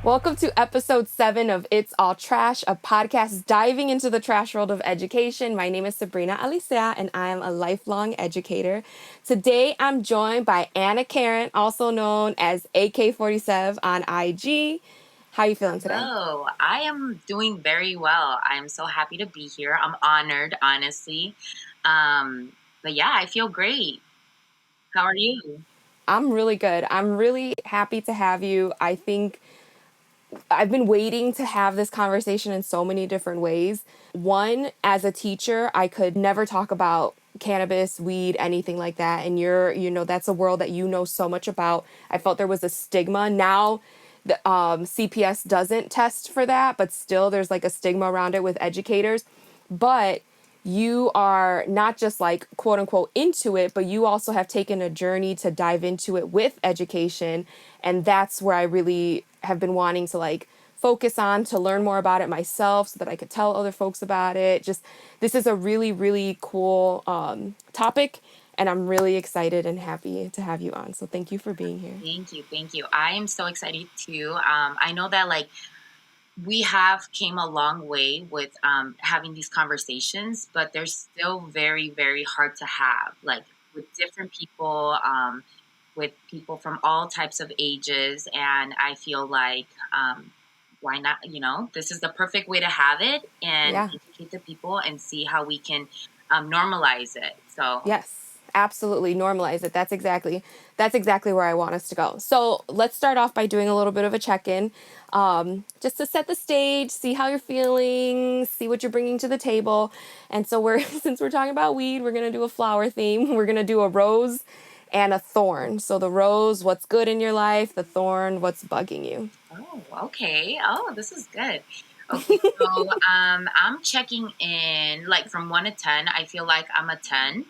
Welcome to episode 7 of It's All Trash, a podcast diving into the trash world of education. My name is Sabrina Alicia, and I am a lifelong educator. Today, I'm joined by AnaKaren, also known as AK40Sev on IG. How are you feeling today? Hello, I am doing very well. I'm so happy to be here. I'm honored, honestly. But yeah, I feel great. How are you? I'm really good. I'm really happy to have you. I think I've been waiting to have this conversation in so many different ways. One, as a teacher, I could never talk about cannabis, weed, anything like that. And that's a world that you know so much about. I felt there was a stigma. Now, the CPS doesn't test for that, but still there's like a stigma around it with educators. But you are not just like quote unquote into it, but you also have taken a journey to dive into it with education. And that's where I really have been wanting to like focus on to learn more about it myself so that I could tell other folks about it. Just this is a really, really cool topic. And I'm really excited and happy to have you on. So thank you for being here. Thank you. I am so excited too. I know that like we have came a long way with having these conversations, but they're still very, very hard to have, like with different people, with people from all types of ages. And I feel like, why not, this is the perfect way to have it and educate the people and see how we can normalize it. So yes, absolutely. Normalize it. That's exactly where I want us to go. So let's start off by doing a little bit of a check-in, just to set the stage, see how you're feeling, see what you're bringing to the table. And so since we're talking about weed, we're going to do a flower theme. We're going to do a rose and a thorn. So the rose, what's good in your life, the thorn, what's bugging you. Oh, okay. Oh, this is good. Okay, so I'm checking in like from 1 to 10. I feel like I'm a 10.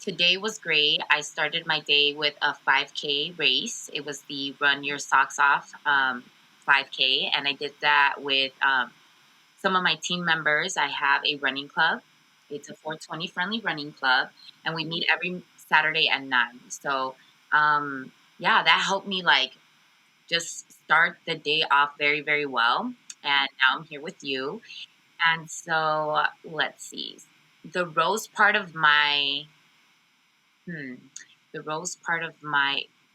Today was great. I started my day with a 5K race. It was the Run Your Socks Off 5K, and I did that with some of my team members. I have a running club. It's a 420 friendly running club, and we meet every Saturday at 9. So, yeah, that helped me like just start the day off very, very well. And now I'm here with you. And so let's see. The rose part of my,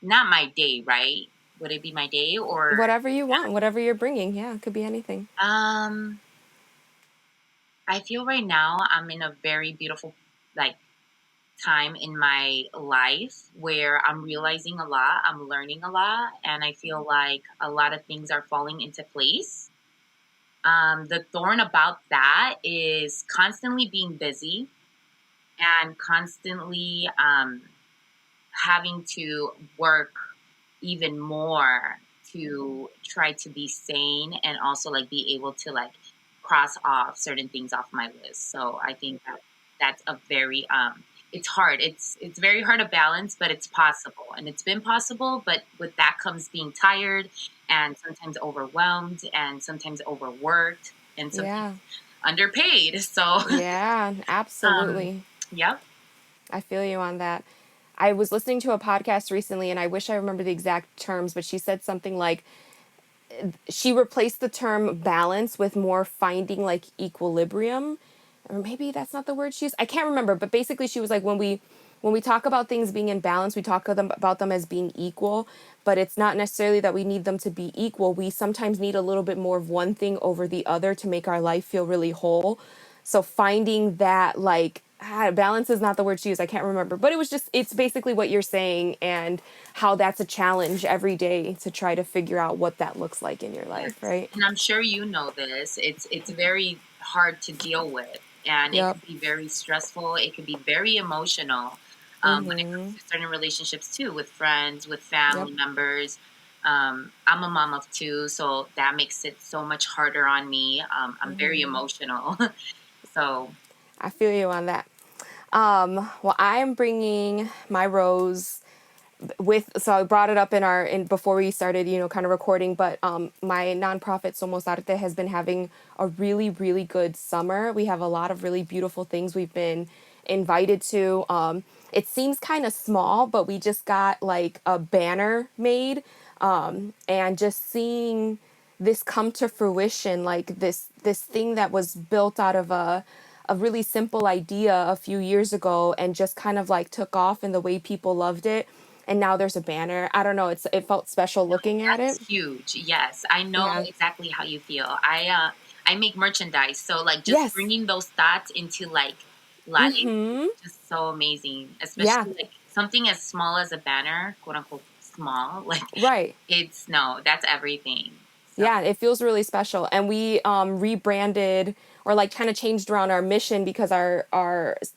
not my day, right? Would it be my day or? Whatever you want, whatever you're bringing. Yeah, it could be anything. I feel right now I'm in a very beautiful, like, time in my life where I'm realizing a lot, I'm learning a lot, and I feel like a lot of things are falling into place. The thorn about that is constantly being busy and constantly having to work even more to try to be sane and also like be able to like cross off certain things off my list. So I think that's a very it's hard. It's very hard to balance, but it's possible. And it's been possible, but with that comes being tired and sometimes overwhelmed and sometimes overworked and sometimes underpaid. So yeah, absolutely. Yep. I feel you on that. I was listening to a podcast recently, and I wish I remember the exact terms, but she said something like she replaced the term balance with more finding like equilibrium, or maybe that's not the word she used. I can't remember, but basically she was like, when we talk about things being in balance, we talk about them as being equal, but it's not necessarily that we need them to be equal. We sometimes need a little bit more of one thing over the other to make our life feel really whole. So finding that like balance is not the word she used. I can't remember, but it's basically what you're saying and how that's a challenge every day to try to figure out what that looks like in your life. Right. And I'm sure you know this, it's very hard to deal with, and it can be very stressful. It can be very emotional when it comes to certain relationships too, with friends, with family members. I'm a mom of two, so that makes it so much harder on me. I'm very emotional. So I feel you on that. Well, I am bringing my rose so I brought it up in before we started, kind of recording, but my nonprofit Somos Arte has been having a really, really good summer. We have a lot of really beautiful things we've been invited to. It seems kind of small, but we just got like a banner made, and just seeing this come to fruition, like this thing that was built out of a really simple idea a few years ago and just kind of like took off in the way people loved it, and now there's a banner. I don't know, it felt special looking at it. that's huge. Yes, I know Yeah. exactly how you feel. I make merchandise, so like just Yes. bringing those thoughts into like life is just so amazing. Yeah. Especially like something as small as a banner, quote unquote small. Like Right. it's no, that's everything. So Yeah, it feels really special. And we rebranded, or like kind of changed around our mission, because our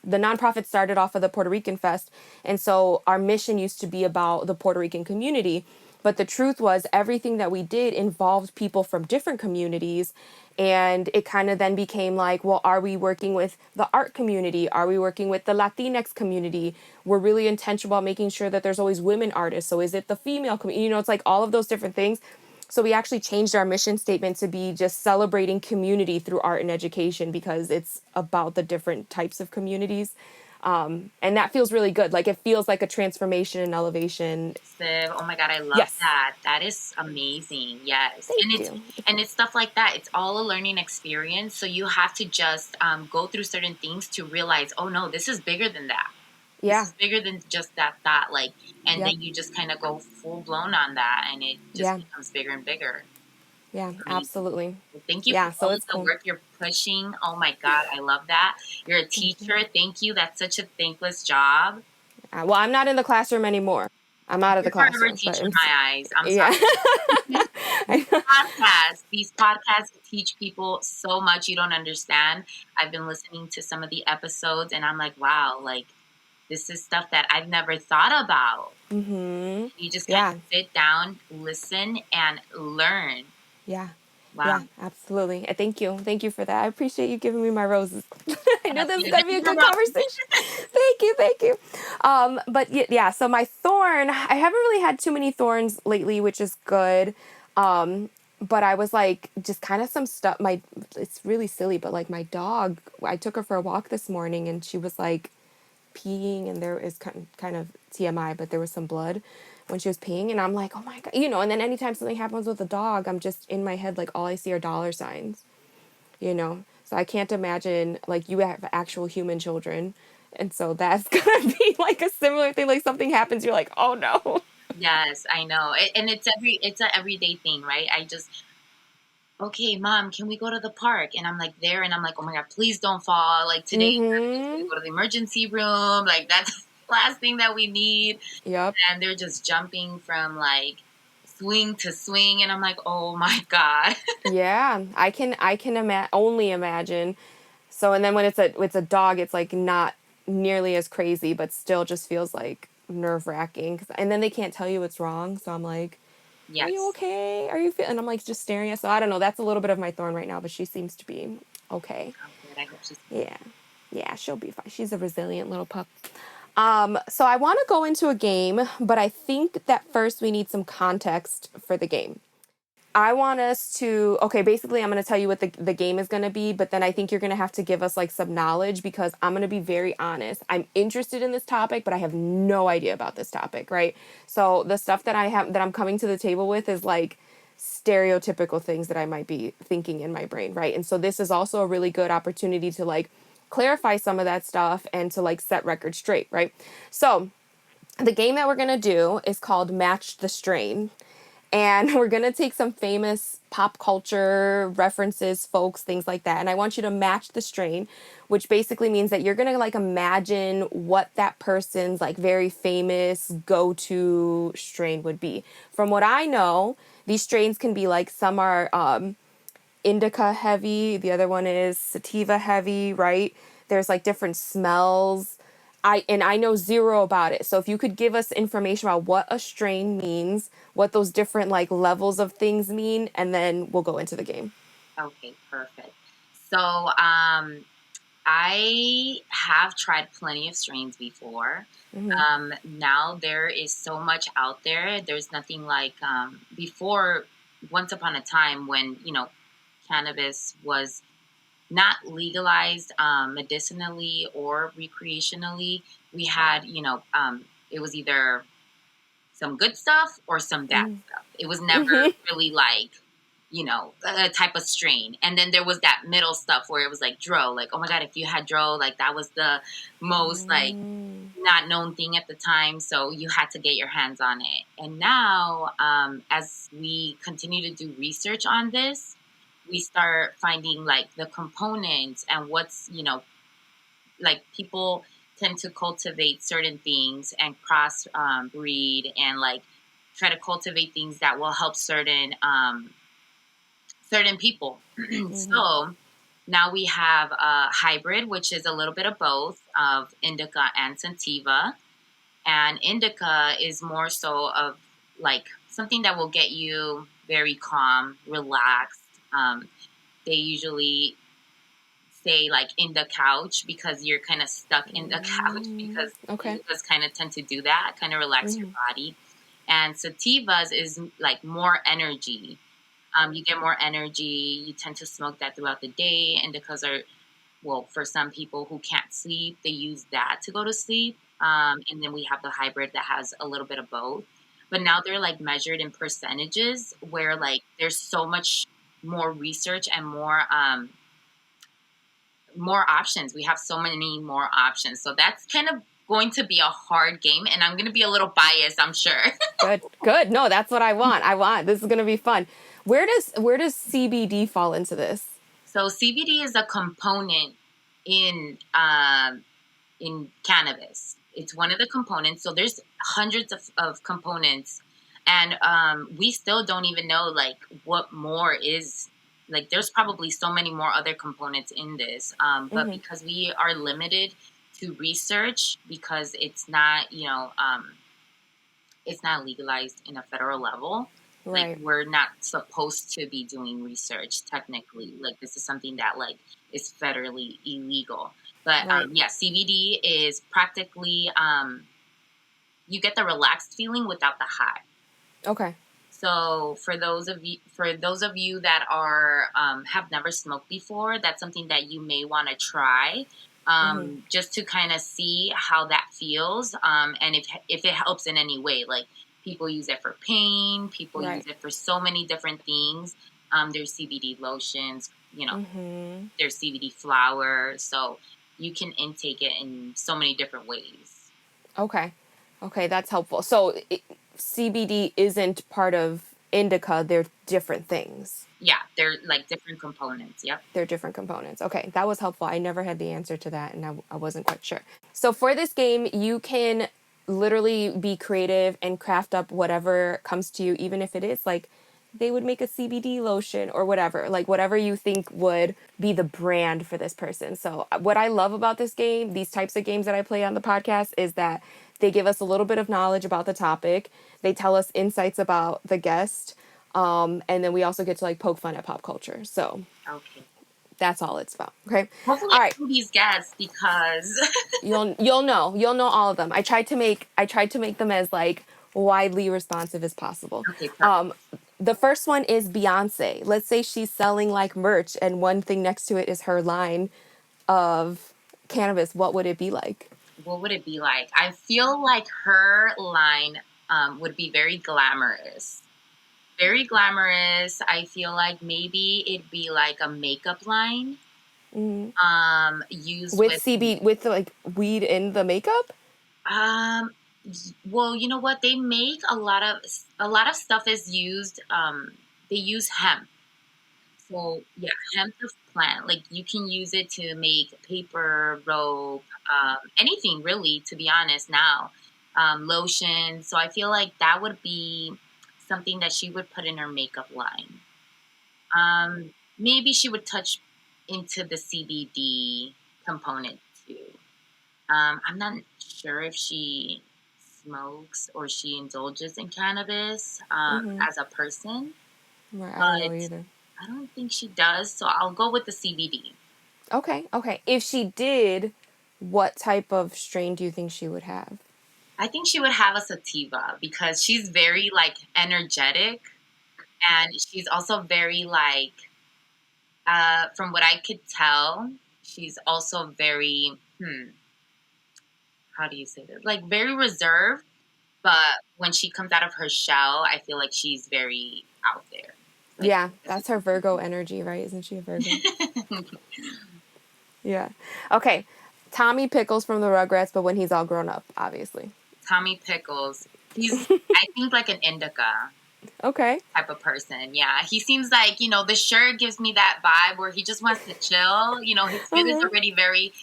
the nonprofit started off of the Puerto Rican Fest. And so our mission used to be about the Puerto Rican community. But the truth was, everything that we did involved people from different communities. And it kind of then became like, well, are we working with the art community? Are we working with the Latinx community? We're really intentional about making sure that there's always women artists. So is it the female community? It's like all of those different things. So we actually changed our mission statement to be just celebrating community through art and education, because it's about the different types of communities. And that feels really good. Like, it feels like a transformation and elevation. Siv, oh my God, I love Yes. that. That is amazing. Yes. Thank you. And it's stuff like that. It's all a learning experience. So you have to just go through certain things to realize, oh no, this is bigger than that. Yeah. This is bigger than just that thought. Like, and Yep. then you just kind of go full blown on that, and it just Yeah. becomes bigger and bigger. Yeah, Amazing. absolutely. Well, thank you Yeah, for so all it's of the cool. work you're pushing. Oh my God, I love that. You're a teacher. Thank you. That's such a thankless job. Well, I'm not in the classroom anymore. I'm out of the You're forever a classroom. But teacher in my eyes. I'm yeah. sorry. These podcasts teach people so much you don't understand. I've been listening to some of the episodes, and I'm like, wow, like this is stuff that I've never thought about. Mm-hmm. You just Yeah. kind of sit down, listen, and learn. Yeah. Wow. Yeah, absolutely. Thank you. Thank you for that. I appreciate you giving me my roses. I knew this was going to be a good conversation. Thank you. Thank you. But yeah, so my thorn, I haven't really had too many thorns lately, which is good. But I was like, just kind of some stuff. It's really silly, but like my dog, I took her for a walk this morning and she was like peeing, and there is kind of TMI, but there was some blood when she was peeing, and I'm like, oh my God, and then anytime something happens with a dog, I'm just in my head, like all I see are dollar signs, so I can't imagine, like, you have actual human children, and so that's gonna be like a similar thing, like something happens, you're like, oh no. Yes, I know. And it's an everyday thing, right? Okay, Mom, can we go to the park? And I'm like there, and I'm like, oh my God, please don't fall. Like today, we go to the emergency room. Like that's the last thing that we need. Yep. And they're just jumping from like swing to swing, and I'm like, oh my God. Yeah, I can only imagine. So, and then when it's a dog, it's like not nearly as crazy, but still just feels like nerve-wracking. And then they can't tell you what's wrong, so I'm like, Yes. are you okay? Are you feeling? And I'm like just staring at. So I don't know. That's a little bit of my thorn right now, but she seems to be okay. Oh, good. I hope she's Yeah, she'll be fine. She's a resilient little pup. So I want to go into a game, but I think that first we need some context for the game. I want us to, okay, basically I'm going to tell you what the game is going to be, but then I think you're going to have to give us like some knowledge, because I'm going to be very honest. I'm interested in this topic, but I have no idea about this topic, right? So the stuff that I'm coming to the table with is like stereotypical things that I might be thinking in my brain, right? And so this is also a really good opportunity to like clarify some of that stuff and to like set records straight, right? So the game that we're going to do is called Match the Strain. And we're going to take some famous pop culture references, folks, things like that. And I want you to match the strain, which basically means that you're going to like imagine what that person's like very famous go-to strain would be. From what I know, these strains can be like, some are Indica heavy, the other one is sativa heavy, right? There's like different smells. I know zero about it. So if you could give us information about what a strain means, what those different like levels of things mean, and then we'll go into the game. Okay, perfect. So, I have tried plenty of strains before. Mm-hmm. Now there is so much out there. There's nothing like before. Once upon a time, when cannabis was not legalized medicinally or recreationally, we had it was either some good stuff or some bad stuff. It was never Mm-hmm. really like, a type of strain. And then there was that middle stuff where it was like dro. Like, oh my God, if you had dro, like that was the most like not known thing at the time. So you had to get your hands on it. And now, as we continue to do research on this, we start finding like the components and what's, like people tend to cultivate certain things and cross breed and like try to cultivate things that will help certain people. Mm-hmm. So now we have a hybrid, which is a little bit of both of indica and sativa. And indica is more so of like something that will get you very calm, relaxed. They usually say like in the couch because you're kind of stuck in the couch because Okay. indicas kind of tend to do that, kind of relax your Mm-hmm. body. And sativas is like more energy. You get more energy. You tend to smoke that throughout the day. Indicas are, well, for some people who can't sleep, they use that to go to sleep. And then we have the hybrid that has a little bit of both. But now they're like measured in percentages where like there's so much more research and more options. We have so many more options. So that's kind of going to be a hard game. And I'm going to be a little biased, I'm sure. Good. Good. No, that's what I want. This is gonna be fun. Where does CBD fall into this? So CBD is a component in in cannabis. It's one of the components. So there's hundreds of components, and we still don't even know like what more is like. There's probably so many more other components in this, but Mm-hmm. because we are limited to research because it's not legalized in a federal level. Like Right. we're not supposed to be doing research technically. Like this is something that like is federally illegal. But Right. yeah, CBD is practically you get the relaxed feeling without the high. Okay. So for those of you that are have never smoked before, that's something that you may want to try, Mm-hmm. just to kind of see how that feels, and if it helps in any way. Like people use it for pain, people use Right. it for so many different things. There's CBD lotions, Mm-hmm. there's CBD flour, so you can intake it in so many different ways. Okay. Okay, that's helpful. So CBD isn't part of indica. They're different things. Yeah, they're like different components. Yep. They're different components. Okay, that was helpful. I never had the answer to that, and I wasn't quite sure. So for this game, you can literally be creative and craft up whatever comes to you, even if it is like they would make a CBD lotion or whatever, like whatever you think would be the brand for this person. So what I love about this game, these types of games that I play on the podcast, is that they give us a little bit of knowledge about the topic. They tell us insights about the guest. And then we also get to like poke fun at pop culture. So Okay. that's all it's about. Okay. Hopefully, All right. I know these guests because You'll know all of them. I tried to make them as like widely responsive as possible. okay, perfect. Um, the first one is Beyonce. Let's say she's selling like merch, and one thing next to it is her line of cannabis. What would it be like? What would it be like? I feel like her line would be very glamorous. Very glamorous. I feel like maybe it'd be like a makeup line Mm. used With with CB with like weed in the makeup. um well, you know what? They make a lot of stuff is used they use hemp. So yeah, hemp the plant. Like you can use it to make paper, rope, anything really. To be honest, now lotion. So I feel like that would be something that she would put in her makeup line. Maybe she would touch into the CBD component too. I'm not sure if she smokes or she indulges in cannabis as a person, Right, I don't know but either. I don't think she does. So I'll go with the CBD. Okay, okay. If she did, what type of strain do you think she would have? I think she would have a sativa because she's very like energetic, and she's also very like from what I could tell, she's also very how do you say this? Like very reserved, but when she comes out of her shell, I feel like she's very out there. Like Yeah, that's her Virgo energy, right? Isn't she a Virgo? Yeah. Okay. Tommy Pickles from the Rugrats, but when he's all grown up, obviously. Tommy Pickles. He's I think like an Indica Okay. type of person. Yeah. He seems like, the shirt gives me that vibe where he just wants to chill. His fit is already very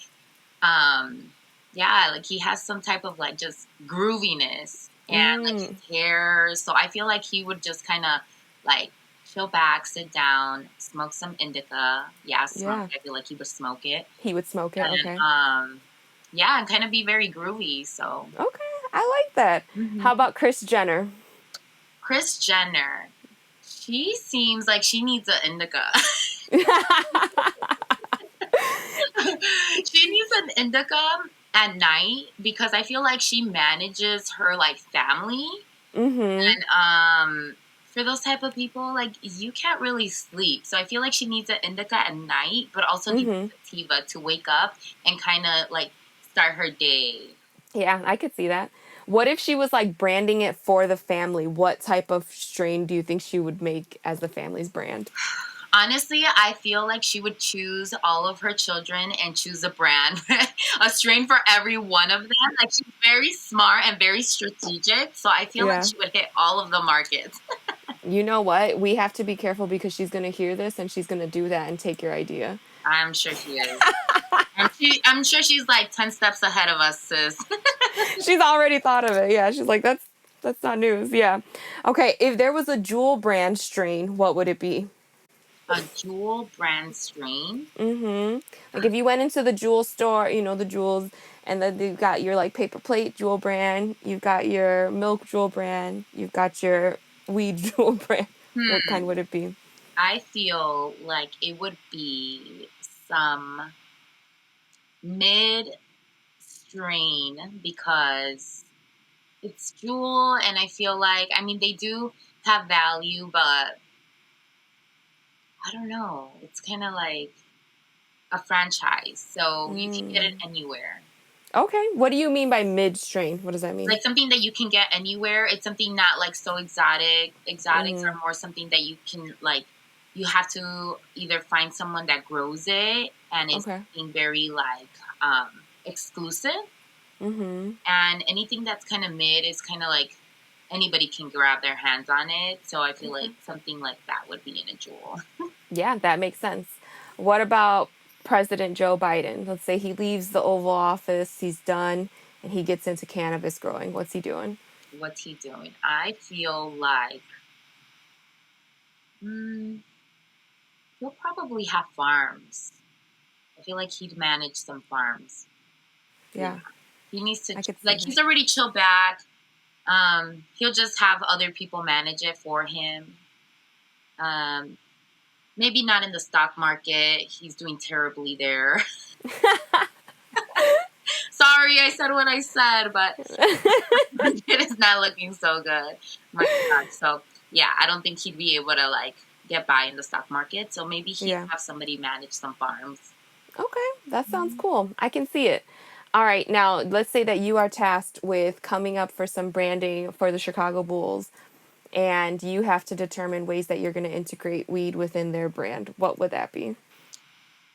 yeah, like he has some type of like just grooviness and like his hair. So I feel like he would just kind of like chill back, sit down, smoke some indica. Yeah, smoke. Yeah. I feel like he would smoke it. He would smoke it. And Okay. yeah, and kind of be very groovy. So Okay. I like that. How about Kris Jenner? Kris Jenner, she seems like she needs an indica. She needs an indica at night because I feel like she manages her like family. And for those type of people, like you can't really sleep. So I feel like she needs an indica at night, but also needs a sativa to wake up and kind of like start her day. Yeah, I could see that. What if she was like branding it for the family? What type of strain do you think she would make as the family's brand? Honestly, I feel like she would choose all of her children and choose a brand, a strain for every one of them. Like she's very smart and very strategic. So I feel like she would hit all of the markets. You know what? We have to be careful because she's going to hear this and she's going to do that and take your idea. I'm sure she is. I'm sure she's like 10 steps ahead of us, sis. She's already thought of it. Yeah, she's like, that's not news. Yeah. Okay, if there was a jewel brand strain, what would it be? A jewel brand strain? Like if you went into the jewel store, the jewels, and then you've got your like paper plate jewel brand, you've got your milk jewel brand, you've got your weed jewel brand. What kind would it be? I feel like it would be some mid strain because it's jewel, and I feel like, I mean, they do have value, but I don't know. It's kind of like a franchise, so you can get it anywhere. Okay. What do you mean by mid strain? What does that mean? Like something that you can get anywhere. It's something not like so exotic. Exotics are more something that you can like. You have to either find someone that grows it and is being very like exclusive. And anything that's kind of mid is kind of like anybody can grab their hands on it. So I feel like something like that would be in a jewel. Yeah, that makes sense. What about President Joe Biden? Let's say he leaves the Oval Office, he's done, and he gets into cannabis growing. What's he doing? What's he doing? I feel like he'll probably have farms. I feel like he'd manage some farms. Yeah. He needs to, like, he's already chilled back. He'll just have other people manage it for him. Maybe not in the stock market. He's doing terribly there. Sorry, I said what I said, but it is not looking so good. My God. So, yeah, I don't think he'd be able to, like, get by in the stock market. So maybe he'd have somebody manage some farms. Okay, that sounds cool. I can see it. All right, now let's say that you are tasked with coming up for some branding for the Chicago Bulls, and you have to determine ways that you're going to integrate weed within their brand. What would that be?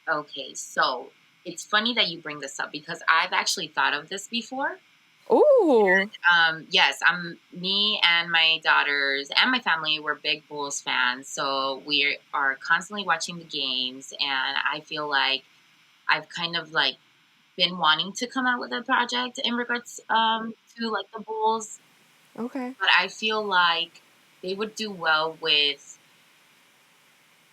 Okay, so it's funny that you bring this up because I've actually thought of this before. Ooh. And, yes, me and my daughters and my family were big Bulls fans, so we are constantly watching the games, and I feel like I've kind of like been wanting to come out with a project in regards to like the Bulls. Okay. But I feel like they would do well with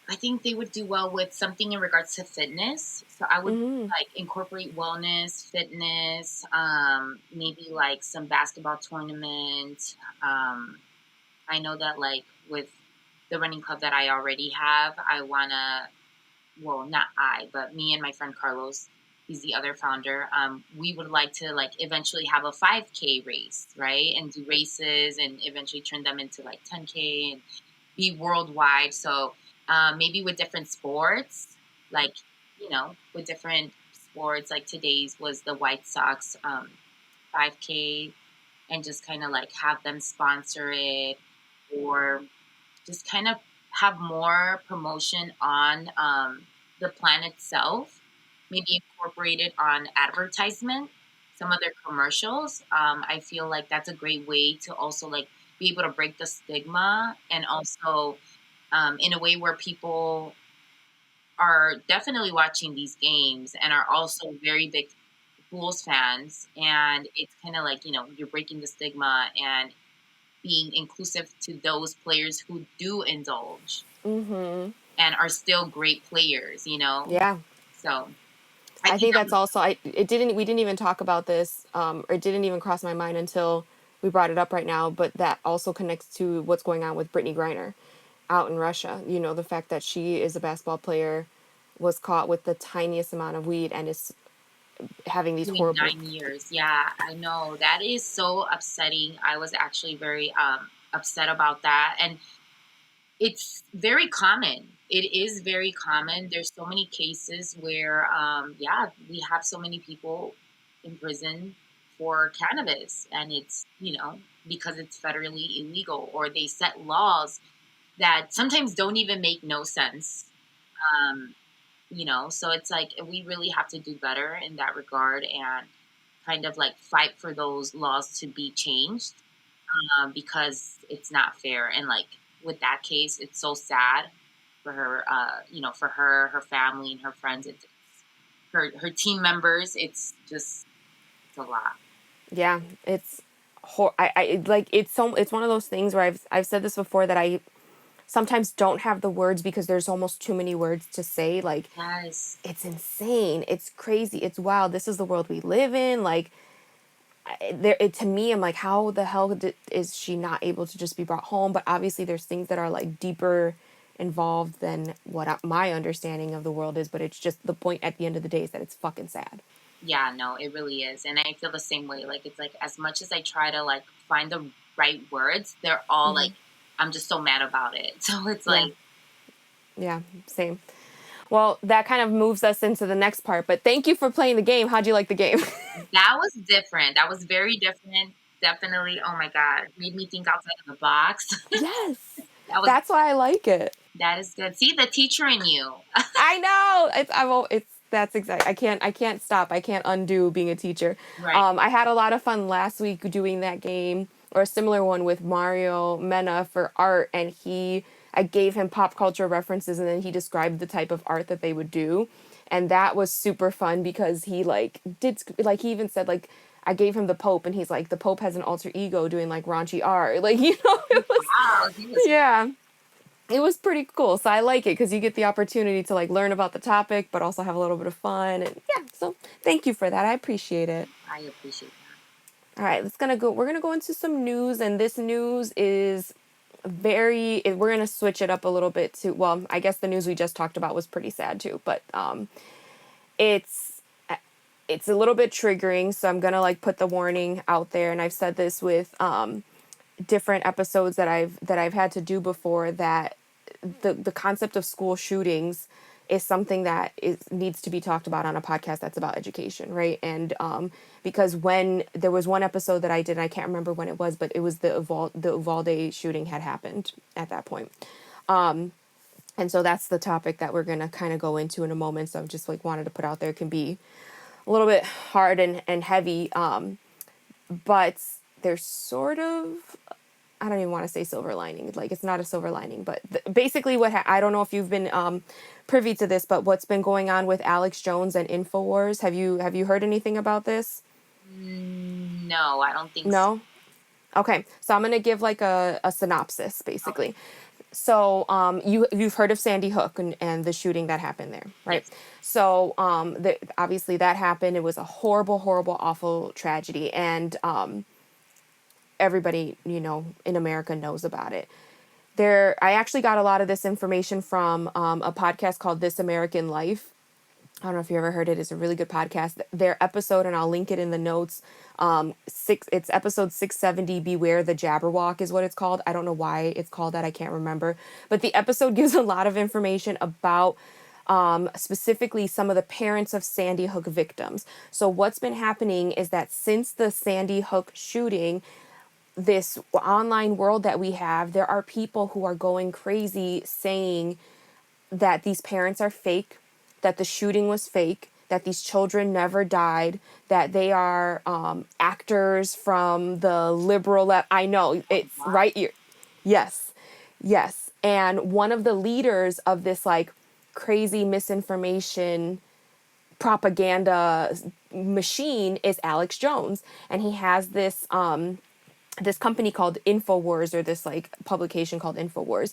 I think they would do well with something in regards to fitness. So I would Mm-hmm. like incorporate wellness, fitness, maybe like some basketball tournament. I know that like with the running club that I already have, I wanna, well, not I, but me and my friend Carlos, he's the other founder. We would like to like eventually have a 5K race, right? And do races and eventually turn them into like 10K and be worldwide. So maybe with different sports, like, with different sports, like today's was the White Sox 5K, and just kind of like have them sponsor it, or just kind of have more promotion on the plan itself, maybe incorporate it on advertisement, some of their commercials. I feel like that's a great way to also like be able to break the stigma, and also in a way where people are definitely watching these games and are also very big Bulls fans. And it's kind of like, you're breaking the stigma and being inclusive to those players who do indulge Mm-hmm. and are still great players. Yeah. So I I think think that that's also we didn't even talk about this, or it didn't even cross my mind until we brought it up right now, but that also connects to what's going on with Brittany Griner out in Russia. The fact that she is a basketball player, was caught with the tiniest amount of weed and is having these doing horrible. 9 years. Yeah, I know. That is so upsetting. I was actually very upset about that. And it's very common. It is very common. There's so many cases where, yeah, we have so many people in prison for cannabis, and it's, because it's federally illegal, or they set laws that sometimes don't even make no sense. Um, so it's like we really have to do better in that regard, and kind of like fight for those laws to be changed, because it's not fair. And like with that case, it's so sad for her, for her family, and her friends. It's her team members. It's just, it's a lot. Yeah, it's I like it's one of those things where I've said this before, that I sometimes don't have the words because there's almost too many words to say. Like, Yes. it's insane, it's crazy, it's wild. This is the world we live in. Like, to me, I'm like, how the hell is she not able to just be brought home? But obviously, there's things that are like deeper involved than what my understanding of the world is. But it's just the point at the end of the day is that it's fucking sad. Yeah, no, it really is. And I feel the same way. Like, it's like, as much as I try to like find the right words, they're all Mm-hmm. like, I'm just so mad about it. So it's Yeah, like, yeah, same. Well, that kind of moves us into the next part. But thank you for playing the game. How'd you like the game? that was different. That was very different. Definitely. Oh my God. Made me think outside of the box. Yes, That was, that's why I like it. that is good. See the teacher in you. I know. It's that's exact. I can't stop. I can't undo being a teacher. Right. I had a lot of fun last week doing that game, or a similar one, with Mario Mena for art, and I gave him pop culture references, and then he described the type of art that they would do, and that was super fun because he like did like he even said like. I gave him the Pope, and he's like, the Pope has an alter ego doing like raunchy art. Like, it was, Wow. He was, yeah, it was pretty cool. So I like it because you get the opportunity to like learn about the topic, but also have a little bit of fun. And yeah, so thank you for that. I appreciate it. I appreciate that. All right, we're gonna go into some news, and this news is we're gonna switch it up a little bit to, well, I guess the news we just talked about was pretty sad too, but it's it's a little bit triggering, so I'm gonna like put the warning out there. And I've said this with different episodes that I've had to do before, that the concept of school shootings is something that needs to be talked about on a podcast that's about education, right? And because when there was one episode that I did, and I can't remember when it was, but it was the Uvalde shooting had happened at that point. And so that's the topic that we're going to kind of go into in a moment. So I've just like wanted to put out there, it can be a little bit hard and heavy, but there's sort of, I don't even want to say silver lining. Like, it's not a silver lining, but basically I don't know if you've been privy to this, but what's been going on with Alex Jones and InfoWars. Have you heard anything about this? No, I don't think so. No? Okay. So I'm going to give like a synopsis, Okay. basically. So you've heard of Sandy Hook and the shooting that happened there, right? Yes. So obviously that happened. It was a horrible, horrible, awful tragedy, and everybody in America knows about it. I actually got a lot of this information from a podcast called This American Life. I don't know if you ever heard it. It's a really good podcast. Their episode, and I'll link it in the notes. It's episode 670. Beware the Jabberwock is what it's called. I don't know why it's called that. I can't remember. But the episode gives a lot of information about specifically some of the parents of Sandy Hook victims. So what's been happening is that since the Sandy Hook shooting, this online world that we have, there are people who are going crazy saying that these parents are fake, that the shooting was fake, that these children never died, that they are actors from the liberal left. I know it's Wow. right here. Yes, yes. And one of the leaders of this like crazy misinformation propaganda machine is Alex Jones, and he has this company called InfoWars, or this like publication called InfoWars.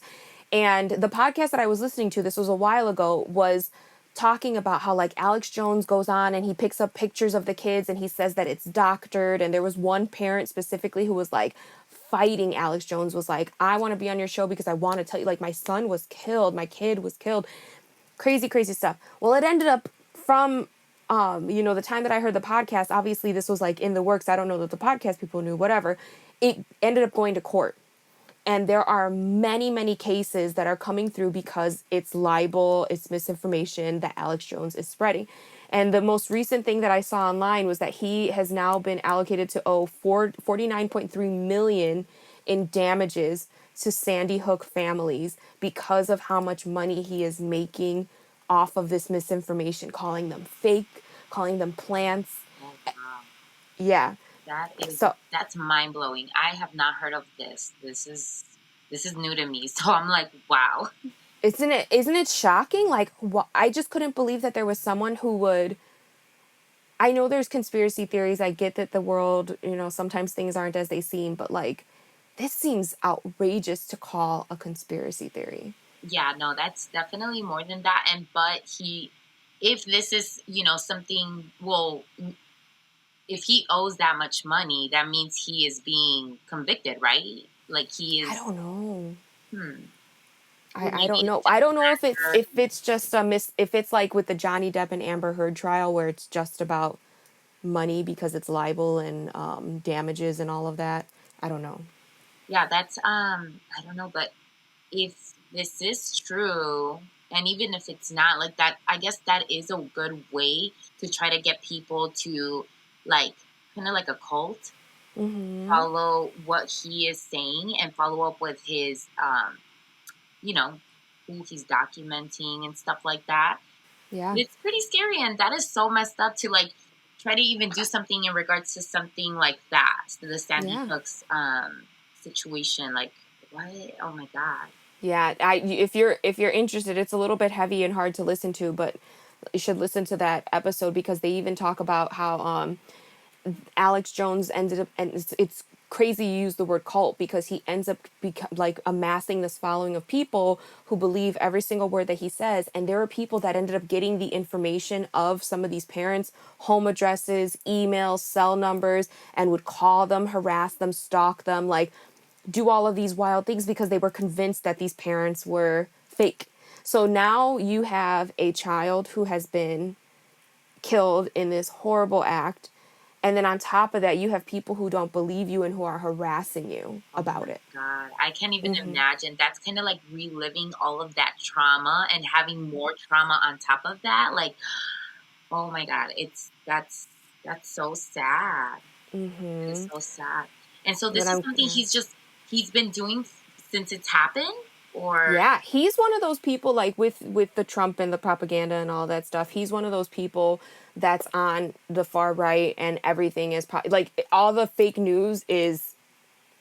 And the podcast that I was listening to, this was a while ago, was talking about how like Alex Jones goes on and he picks up pictures of the kids and he says that it's doctored. And there was one parent specifically who was like fighting Alex Jones, was like, I want to be on your show because I want to tell you, like, my son was killed, my kid was killed. Crazy, crazy stuff. Well, it ended up from the time that I heard the podcast, obviously this was like in the works. I don't know that the podcast people knew, whatever. It ended up going to court. And there are many, many cases that are coming through because it's libel, it's misinformation that Alex Jones is spreading. And the most recent thing that I saw online was that he has now been allocated to owe 49.3 million in damages to Sandy Hook families because of how much money he is making off of this misinformation, calling them fake, calling them plants. Oh, wow. Yeah. So That's mind blowing. I have not heard of this. This is new to me. So I'm like, wow. isn't it shocking? Like, I just couldn't believe that there was someone who would. I know there's conspiracy theories. I get that the world, sometimes things aren't as they seem, but like, this seems outrageous to call a conspiracy theory. Yeah, no, that's definitely more than that. If this is, something, well, if he owes that much money, that means he is being convicted, right? Like he is. I don't know. Hmm. I Maybe don't know. it's just I don't an know actor. if it's just if it's like with the Johnny Depp and Amber Heard trial where it's just about money because it's libel and damages and all of that. I don't know. Yeah, that's I don't know, but if this is true, and even if it's not, like that, I guess that is a good way to try to get people to, like, kind of like a cult, Mm-hmm. follow what he is saying and follow up with his you know who he's documenting and stuff like that. Yeah. It's pretty scary, and that is so messed up to like try to even do something in regards to something like that, to the Sandy Yeah. Hook's situation. Like, what? Oh my god. Yeah. If you're interested, it's a little bit heavy and hard to listen to, but you should listen to that episode because they even talk about how Alex Jones ended up, and it's crazy you use the word cult because he ends up like amassing this following of people who believe every single word that he says. And there are people that ended up getting the information of some of these parents, home addresses, emails, cell numbers, and would call them, harass them, stalk them, like do all of these wild things because they were convinced that these parents were fake. So now you have a child who has been killed in this horrible act. And then on top of that, you have people who don't believe you and who are harassing you Oh about my it. god. I can't even Mm-hmm. imagine. That's kind of like reliving all of that trauma and having more trauma on top of that. Like, oh my god, that's so sad. It is Mm-hmm. so sad. And so But this is something yeah. he's been doing since it's happened, or Yeah, he's one of those people like with the Trump and the propaganda and all that stuff. He's one of those people that's on the far right and everything is like all the fake news is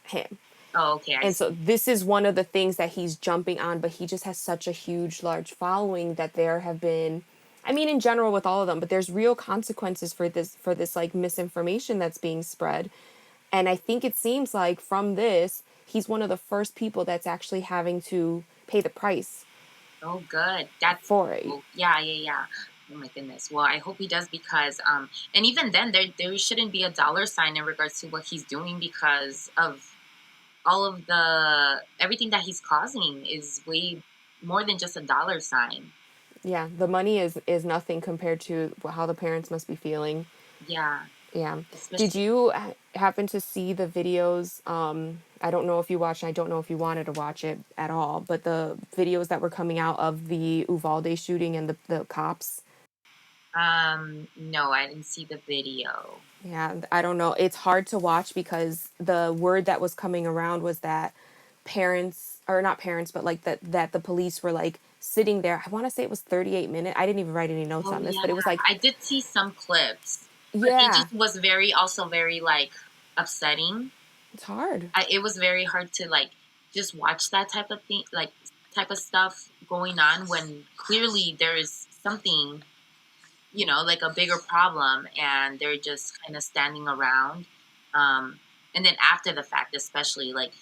him. oh, okay, I And see. so this is one of the things that he's jumping on, but he just has such a huge, large following that there have been, I mean, in general with all of them, but there's real consequences for this like misinformation that's being spread. And I think it seems like from this, he's one of the first people that's actually having to pay the price Oh, good. That's for it. cool. Yeah, yeah, yeah. Oh my goodness. Well, I hope he does because and even then there shouldn't be a dollar sign in regards to what he's doing because of all of the everything that he's causing is way more than just a dollar sign. Yeah, the money is nothing compared to how the parents must be feeling. Yeah, Yeah. Did especially you happen to see the videos? I don't know if you watched, and I don't know if you wanted to watch it at all, but the videos that were coming out of the Uvalde shooting and the cops. no, I didn't see the video. Yeah, I don't know. It's hard to watch because the word that was coming around was that parents, or not parents, but like that the police were like sitting there. I want to say it was 38 minutes. I didn't even write any notes Oh on this, yeah, but it was like, I did see some clips, but it yeah, just was very also very like upsetting. it's hard. It was very hard to like just watch that type of thing, like type of stuff going on when clearly there is something, like a bigger problem, and they're just kind of standing around. Um, and then after the fact, especially like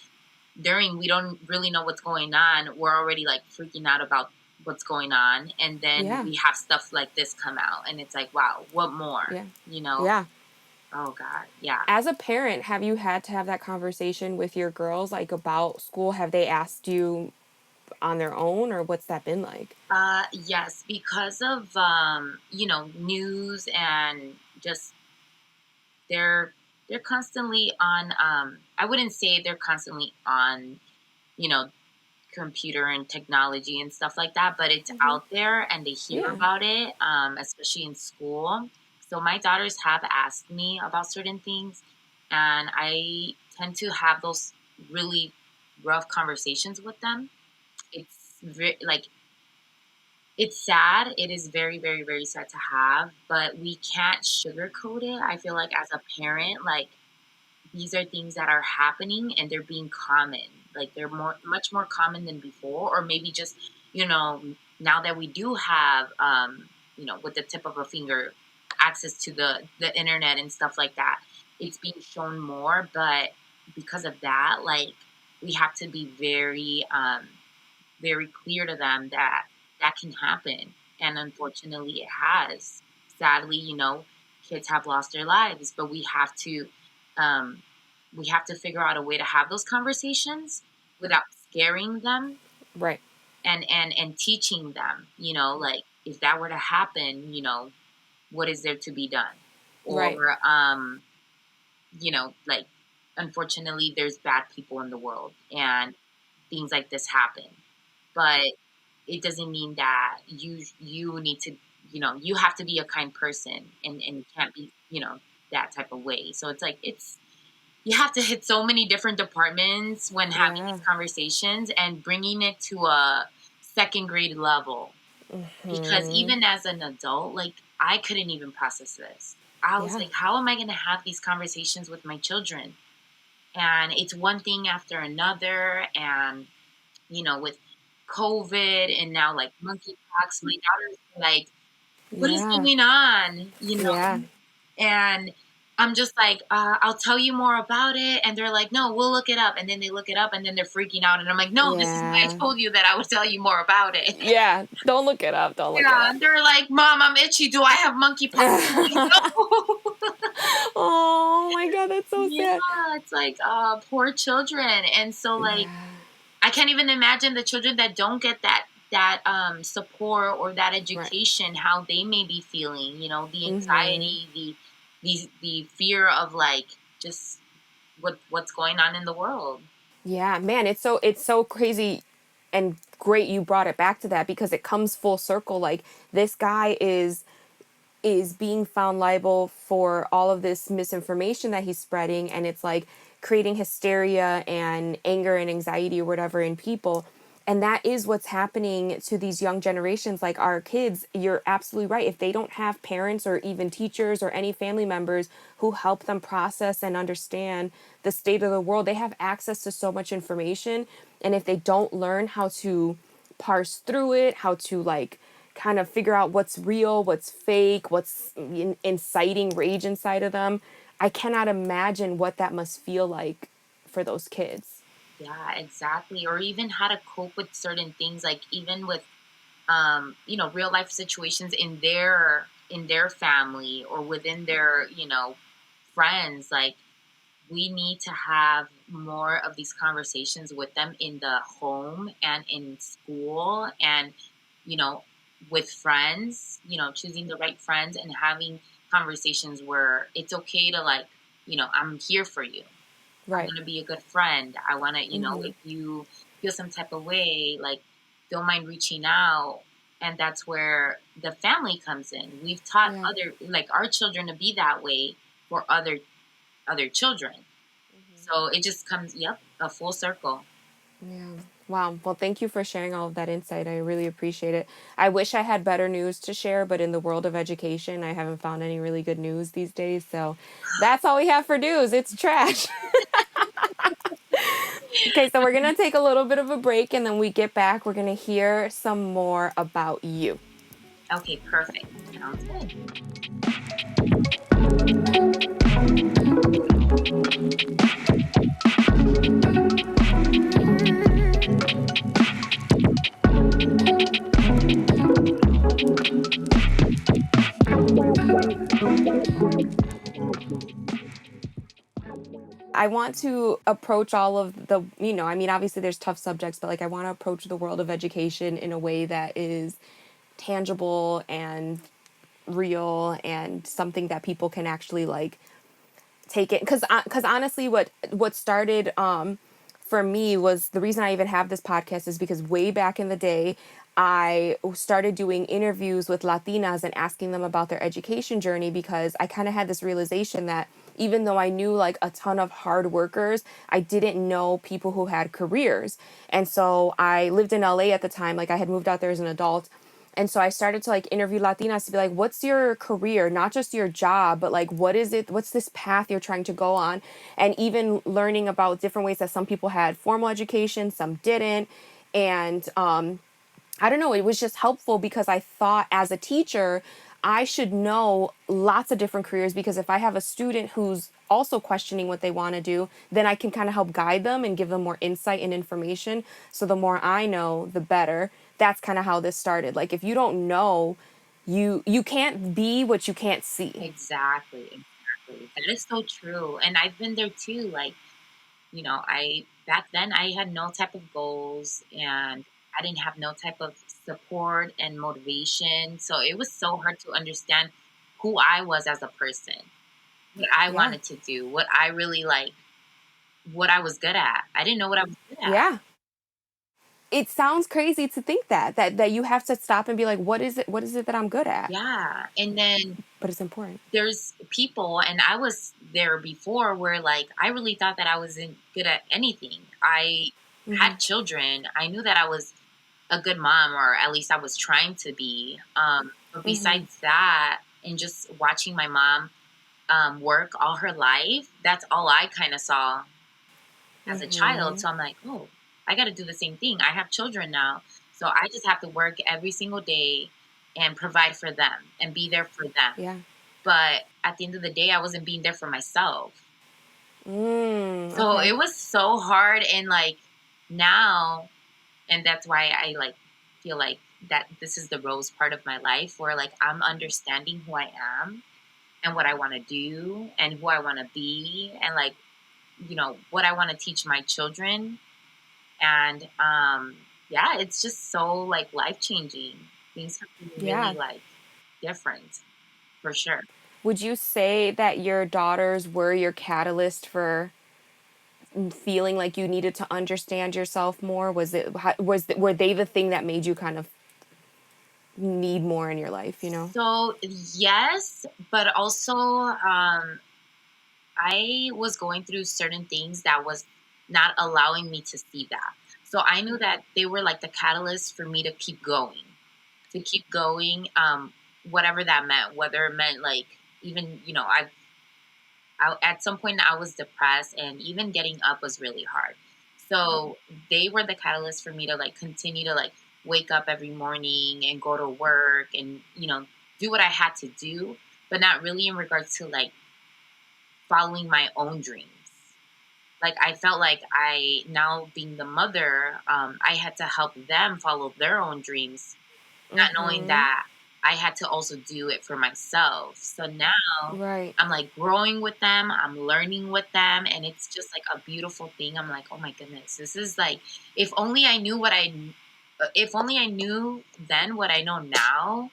during, we don't really know what's going on. We're already like freaking out about what's going on, and then Yeah, we have stuff like this come out, and it's like, wow, what more? yeah, You know? yeah. Oh God, yeah. As a parent, have you had to have that conversation with your girls, like about school? Have they asked you on their own, or what's that been like? Yes, because of news and just they're they're constantly on. I wouldn't say they're constantly on, you know, computer and technology and stuff like that, but it's Hmm. out there and they hear Yeah. about it, especially in school. So my daughters have asked me about certain things, and I tend to have those really rough conversations with them. Like it's sad. It is very, very, very sad to have, but we can't sugarcoat it. I feel like as a parent, like these are things that are happening and they're being common. Like they're much more common than before, or maybe just, you know, now that we do have, with the tip of a finger, access to the internet and stuff like that, it's being shown more. But because of that, like we have to be very, very clear to them that that can happen. And unfortunately, it has. Sadly, kids have lost their lives, but um, we have to figure out a way to have those conversations without scaring them, Right. and teaching them, like if that were to happen, what is there to be done? Right. Or, like, unfortunately, there's bad people in the world and things like this happen. But it doesn't mean that you need to, you have to be a kind person, and you can't be, that type of way. So it's like you have to hit so many different departments when having Yeah. these conversations and bringing it to a second grade level. Because Hmm. even as an adult, like I couldn't even process this. I was Yeah. like, how am I going to have these conversations with my children? And it's one thing after another. And, with COVID and now like monkeypox, my daughter's like, what is Yeah. going on? Yeah. And I'm just like, I'll tell you more about it. And they're like, no, we'll look it up. And then they look it up and then they're freaking out. And I'm like, no, this is why I Yeah. told you that I would tell you more about it. Yeah. Don't look it up. Don't look it Yeah. up. And they're like, Mom, I'm itchy. Do I have monkeypox? I'm like, no. Oh my God, that's so Yeah. sad. It's like, poor children. And so, like, Yeah. I can't even imagine the children that don't get that support or that Right. education, how they may be feeling. The Hmm. anxiety, the fear of like just what's going on in the world. Yeah, man, it's so crazy and great you brought it back to that because it comes full circle. Like this guy is being found liable for all of this misinformation that he's spreading, and it's like creating hysteria and anger and anxiety or whatever in people. And that is what's happening to these young generations, like our kids. You're absolutely right. If they don't have parents or even teachers or any family members who help them process and understand the state of the world, they have access to so much information. And if they don't learn how to parse through it, how to like kind of figure out what's real, what's fake, what's inciting rage inside of them, I cannot imagine what that must feel like for those kids. Yeah, exactly. Or even how to cope with certain things, like even with real life situations in their family or within their, friends. Like we need to have more of these conversations with them in the home and in school and, you know, with friends, choosing the right friends and having conversations where it's okay to like, I'm here for you. I'm Right. going to be a good friend. I want to, Mm-hmm. if you feel some type of way, like don't mind reaching out. And that's where the family comes in. We've taught Yeah. like our children to be that way for other children. So it just comes, yep, a full circle. Yeah. Wow. Well, thank you for sharing all of that insight. I really appreciate it. I wish I had better news to share, but in the world of education, I haven't found any really good news these days. So that's all we have for news. It's trash. Okay, so we're going to take a little bit of a break, and then we get back. We're going to hear some more about you. Okay, perfect. Sounds good. I want to approach all of the, I mean, obviously there's tough subjects, but like I want to approach the world of education in a way that is tangible and real and something that people can actually like take it, because honestly what started for me was the reason I even have this podcast is because way back in the day I started doing interviews with Latinas and asking them about their education journey, because I kind of had this realization that even though I knew like a ton of hard workers, I didn't know people who had careers. And so I lived in LA at the time, like I had moved out there as an adult, and so I started to like interview Latinas to be like, what's your career? Not just your job, but like, what is it? What's this path you're trying to go on? And even learning about different ways that some people had formal education, some didn't. And I don't know, it was just helpful because I thought as a teacher, I should know lots of different careers, because if I have a student who's also questioning what they want to do, then I can kind of help guide them and give them more insight and information. So the more I know, the better. That's kind of how this started. Like if you don't know, you can't be what you can't see. Exactly. Exactly. That is so true. And I've been there too. Like, I back then I had no type of goals and I didn't have no type of support and motivation. So it was so hard to understand who I was as a person, what I Yeah. wanted to do, what I really like, what I was good at. I didn't know what I was good at. Yeah. It sounds crazy to think that you have to stop and be like, what is it that I'm good at? Yeah. And then But it's important. there's people, and I was there before, where like I really thought that I wasn't good at anything. I Hmm. had children. I knew that I was a good mom, or at least I was trying to be. But Hmm. besides that, and just watching my mom work all her life, that's all I kind of saw as a child. Hmm. So I'm like, oh, I got to do the same thing. I have children now. So I just have to work every single day and provide for them and be there for them. Yeah. But at the end of the day, I wasn't being there for myself. So Okay. it was so hard. And like now, and that's why I like feel like that this is the rose part of my life, where like I'm understanding who I am and what I want to do and who I want to be, and like, what I want to teach my children. And yeah, it's just so like life changing. Things have been really Yeah. like different for sure. Would you say that your daughters were your catalyst for feeling like you needed to understand yourself more? Were they the thing that made you kind of need more in your life, you know? So yes, but also I was going through certain things that was not allowing me to see that. So I knew that they were like the catalyst for me to keep going, whatever that meant, whether it meant like even, at some point I was depressed and even getting up was really hard. So they were the catalyst for me to like continue to like wake up every morning and go to work and, do what I had to do, but not really in regards to like following my own dreams. like I felt like I now being the mother, I had to help them follow their own dreams, not knowing Mm-hmm. that I had to also do it for myself. So now Right. I'm like growing with them, I'm learning with them, and it's just like a beautiful thing. I'm like, oh my goodness, this is like, if only I knew if only I knew then what I know now,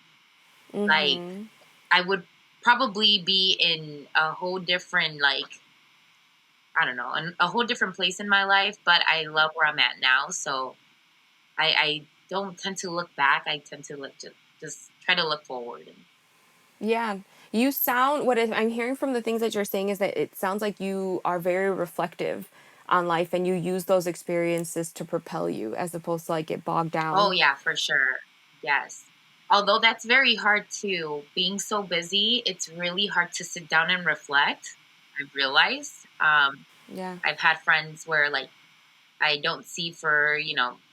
like Mm-hmm. I would probably be in a whole different, like, I don't know, a whole different place in my life, but I love where I'm at now. So I don't tend to look back. I tend to look, just try to look forward. And, Yeah. You sound, I'm hearing from the things that you're saying is that it sounds like you are very reflective on life and you use those experiences to propel you as opposed to like get bogged oh, down. yeah, for sure. Yes. Although that's very hard too. Being so busy, it's really hard to sit down and reflect. I've realized. Yeah. I've had friends where, like, I don't see for,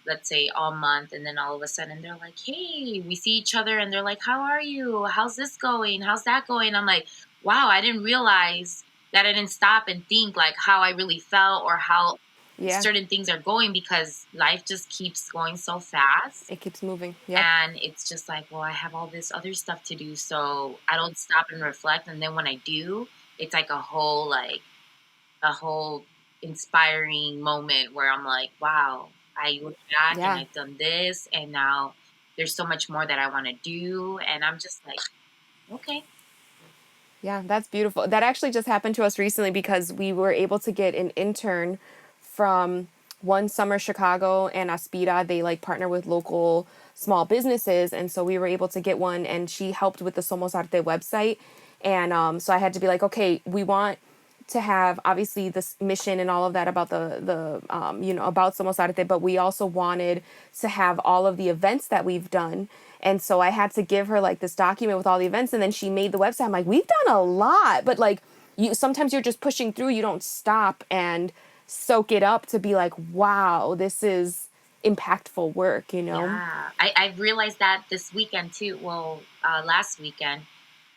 let's say all month. And then all of a sudden they're like, hey, we see each other and they're like, how are you? How's this going? How's that going? I'm like, wow, I didn't realize that I didn't stop and think like how I really felt or how Yeah. certain things are going, because life just keeps going so fast. It keeps moving. Yep. And it's just like, well, I have all this other stuff to do. So I don't stop and reflect. And then when I do, it's like a whole inspiring moment where I'm like, wow, I look back and Yeah. I've done this, and now there's so much more that I want to do. And I'm just like, okay. Yeah, that's beautiful. That actually just happened to us recently because we were able to get an intern from One Summer Chicago and Aspida. They like partner with local small businesses, and so we were able to get one. And she helped with the Somos Arte website, and so I had to be like, okay, we want to have obviously this mission and all of that about the about Somos Arte, but we also wanted to have all of the events that we've done. And so I had to give her like this document with all the events, and then she made the website. I'm like, we've done a lot, but like you sometimes you're just pushing through, you don't stop and soak it up to be like, wow, this is impactful work, you know? Yeah, I've realized that this weekend too. Well, last weekend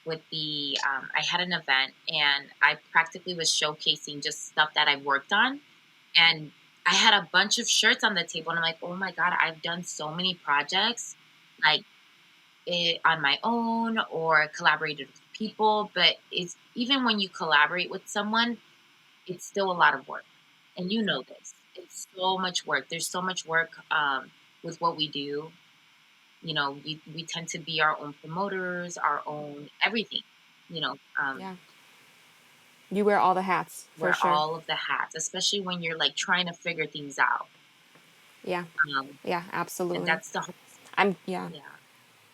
with I had an event and I practically was showcasing just stuff that I've worked on. And I had a bunch of shirts on the table, and I'm like, oh my God, I've done so many projects, like on my own or collaborated with people. But it's even when you collaborate with someone, it's still a lot of work. And you know this. It's so much work. There's so much work with what we do. We tend to be our own promoters, our own everything. You know, um, Yeah. You wear all the hats for wear sure. all of the hats, especially when you're like trying to figure things out. Yeah. Um, Yeah, and absolutely. that's the hardest part. Yeah. Yeah.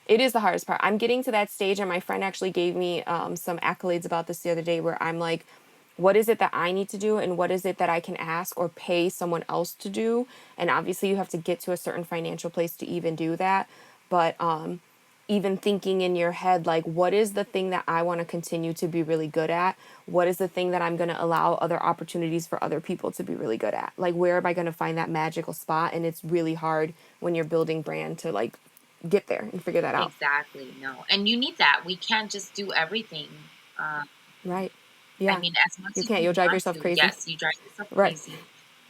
It is the hardest part. I'm getting to that stage, and my friend actually gave me some accolades about this the other day where I'm like, what is it that I need to do, and what is it that I can ask or pay someone else to do? And obviously, you have to get to a certain financial place to even do that. But even thinking in your head, like, what is the thing that I want to continue to be really good at? What is the thing that I'm going to allow other opportunities for other people to be really good at? Like, where am I going to find that magical spot? And it's really hard when you're building brand to like get there and figure that out. Exactly. No. And you need that. We can't just do everything. Um, Right. I Yeah. mean, as much You as can't. you You'll drive want yourself to, crazy. yes, you drive yourself Right. crazy.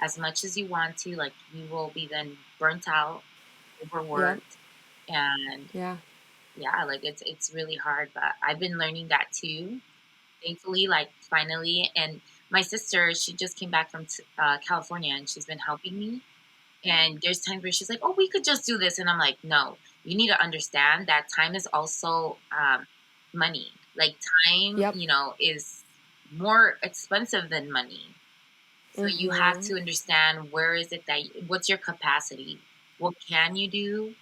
As much as you want to, like, you will be then burnt out, Yep. overworked, and Yeah. yeah, like it's really hard. But I've been learning that too. Thankfully, like finally, and my sister, she just came back from California, and she's been helping me. And there's times where she's like, "Oh, we could just do this," and I'm like, "No, you need to understand that time is also money. Like time, Yep. is more expensive than money. So you have Mm-hmm. to understand where is it that what's your capacity, what can you do."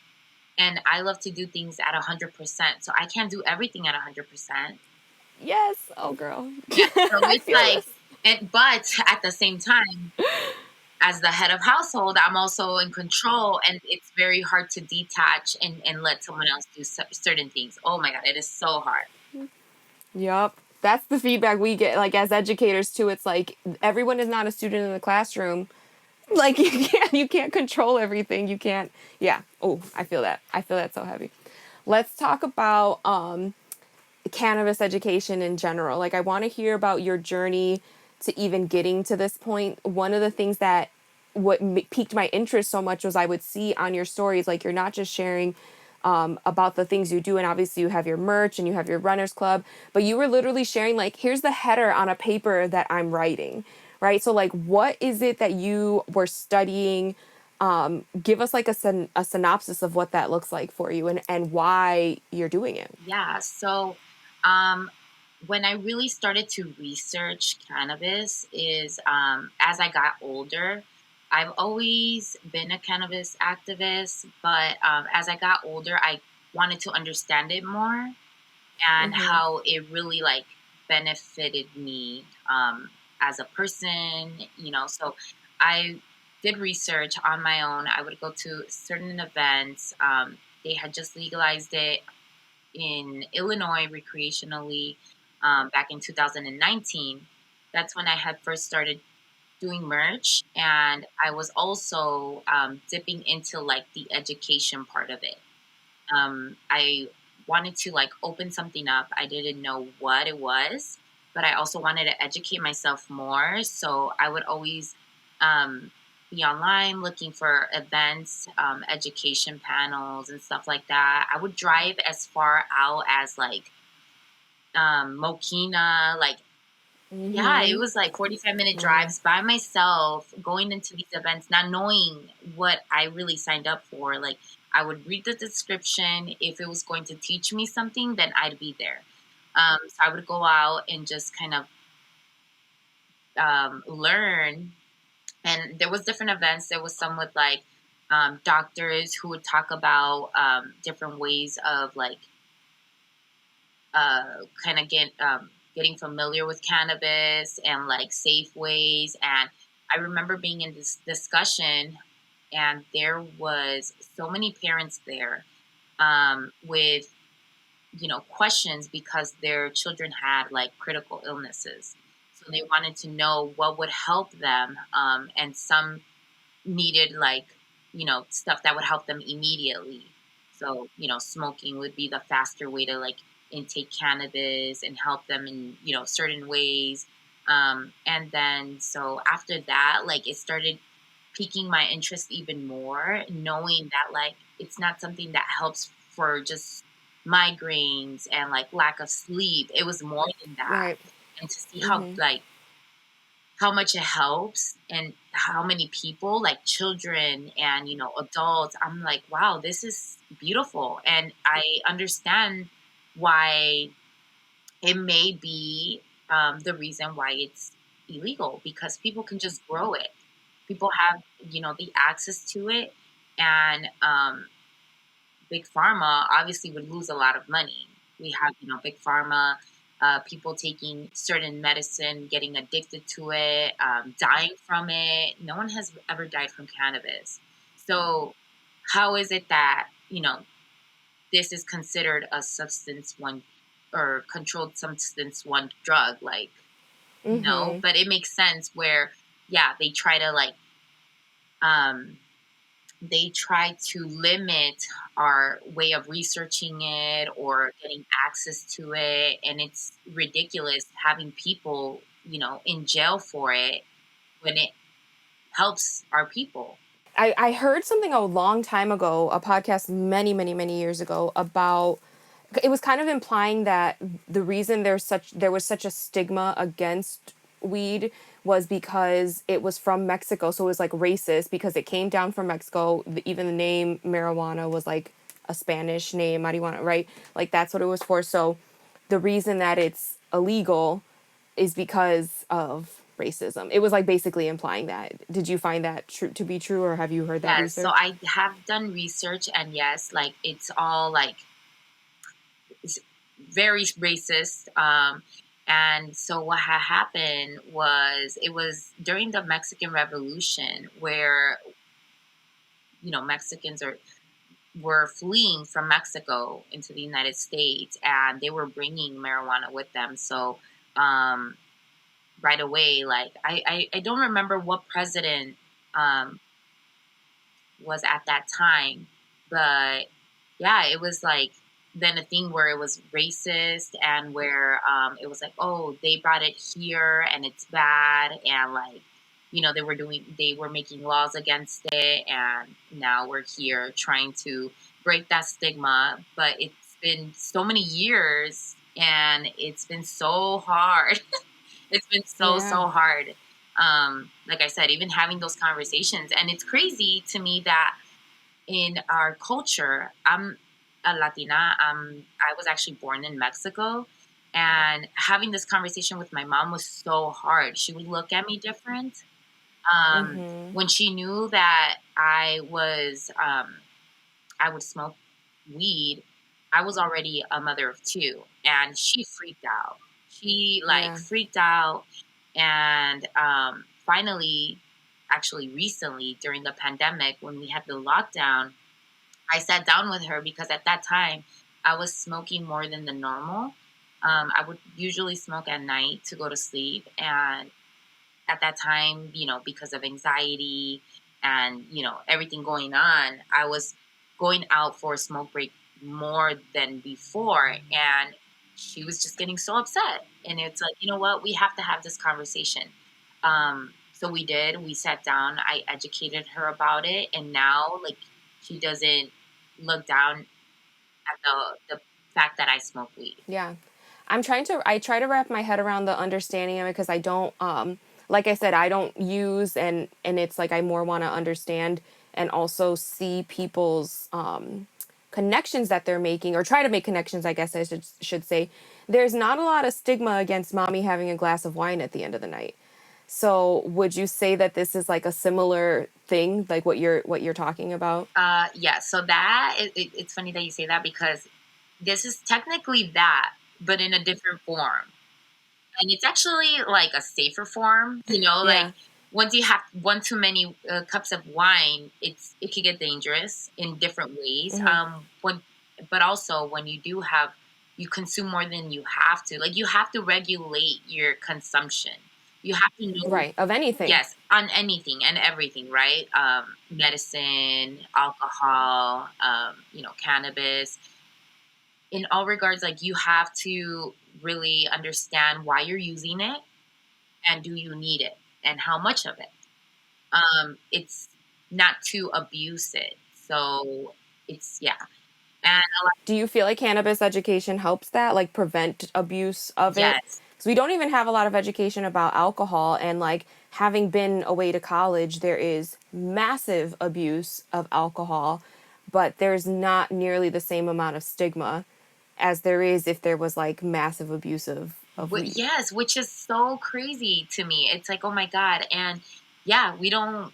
And I love to do things at 100%. So I can't do everything at 100%. Yes. Oh, girl. Yeah. So I it's feel like, this. but at the same time, as the head of household, I'm also in control, and it's very hard to detach and let someone else do certain things. Oh my God, it is so hard. Yep. That's the feedback we get, like as educators too. It's like everyone is not a student in the classroom. Like you can't control everything. You can't. Yeah. Oh, I feel that. I feel that so heavy. Let's talk about cannabis education in general. Like I want to hear about your journey to even getting to this point. One of the things that piqued my interest so much was I would see on your stories, like, you're not just sharing about the things you do, and obviously you have your merch and you have your runners club, but you were literally sharing, like, here's the header on a paper that I'm writing, right? So, like, what is it that you were studying? Give us like a synopsis of what that looks like for you, and why you're doing it. Yeah. So, um, when I really started to research cannabis is as I got older. I've always been a cannabis activist, but as I got older, I wanted to understand it more and Mm-hmm. how it really like benefited me as a person, So I did research on my own. I would go to certain events. They had just legalized it in Illinois recreationally back in 2019. That's when I had first started doing merch, and I was also dipping into like the education part of it. I wanted to like open something up. I didn't know what it was, but I also wanted to educate myself more. So I would always um, be online looking for events, education panels, and stuff like that. I would drive as far out as like Mokina, like yeah, it Mm-hmm. was like 45-minute Wow. drives by myself going into these events, not knowing what I really signed up for. Like, I would read the description. If it was going to teach me something, then I'd be there. So I would go out and just kind of learn. And there was different events. There was some with like doctors who would talk about different ways of like kind of getting familiar with cannabis and like safe ways. And I remember being in this discussion, and there was so many parents there with questions because their children had like critical illnesses. So they wanted to know what would help them, and some needed like stuff that would help them immediately. So smoking would be the faster way to like intake cannabis and help them in certain ways. And then so after that, like it started piquing my interest even more, knowing that like it's not something that helps for just migraines and like lack of sleep. It was more than that. Right. And to see how Mm-hmm. like how much it helps and how many people like children and adults, I'm like, wow, this is beautiful. And I understand why it may be the reason why it's illegal, because people can just grow it. People have the access to it. And big pharma obviously would lose a lot of money. We have, big pharma, people taking certain medicine, getting addicted to it, dying from it. No one has ever died from cannabis. So, how is it that, this is considered a substance one or controlled substance one drug? Like, Mm-hmm. but it makes sense where, yeah, um, they try to limit our way of researching it or getting access to it. And it's ridiculous having people, in jail for it when it helps our people. I heard something a long time ago, a podcast many years ago, about, it was kind of implying that the reason there was such a stigma against weed was because it was from Mexico. So it was like racist because it came down from Mexico. Even the name marijuana was like a Spanish name, marijuana, right? Like that's what it was for. So the reason that it's illegal is because of racism. It was like basically implying that. Did you find that true to be true, or have you heard that Yes, so research? I have done research, and yes, like it's all like it's very racist. And so what had happened was it was during the Mexican Revolution where Mexicans were fleeing from Mexico into the United States, and they were bringing marijuana with them. So um, right away, like I don't remember what president um, was at that time, but yeah, it was like. then a thing where it was racist and where it was like, oh, they brought it here and it's bad, and like, they were making laws against it, and now we're here trying to break that stigma. But it's been so many years and it's been so hard. It's been so hard. Like I said, even having those conversations, and it's crazy to me that in our culture, I'm a Latina. I was actually born in Mexico, and having this conversation with my mom was so hard. She would look at me different. When she knew that I would smoke weed, I was already a mother of two, and she freaked out. She freaked out, and finally, actually recently during the pandemic when we had the lockdown, I sat down with her because at that time I was smoking more than the normal. I would usually smoke at night to go to sleep, and at that time, because of anxiety and, everything going on, I was going out for a smoke break more than before. And she was just getting so upset. And it's like, you know what? We have to have this conversation. So we did. We sat down. I educated her about it. And now, like, she doesn't look down at the fact that I smoke weed. Yeah. I try to wrap my head around the understanding of it because I don't, like I said, I don't use, and it's like I more want to understand and also see people's connections that they're making, or try to make connections, I guess I should say. There's not a lot of stigma against mommy having a glass of wine at the end of the night. So would you say that this is like a similar thing, like what you're talking about? Yeah. So it's funny that you say that because this is technically that, but in a different form. And it's actually like a safer form, like Yeah. once you have one too many cups of wine, it can get dangerous in different ways. But also when you consume more than you have to, like you have to regulate your consumption. You have to know, Right. Of anything. yes, on anything and everything, right? Medicine, alcohol, cannabis, in all regards, like you have to really understand why you're using it and do you need it and how much of it. It's not to abuse it. So it's, yeah. And Do you feel like cannabis education helps that, like prevent abuse of it? yes, Because we don't even have a lot of education about alcohol, and like having been away to college, there is massive abuse of alcohol, but there's not nearly the same amount of stigma as there is if there was like massive abuse of weed. yes, which is so crazy to me. It's like, oh my God. And yeah, we don't,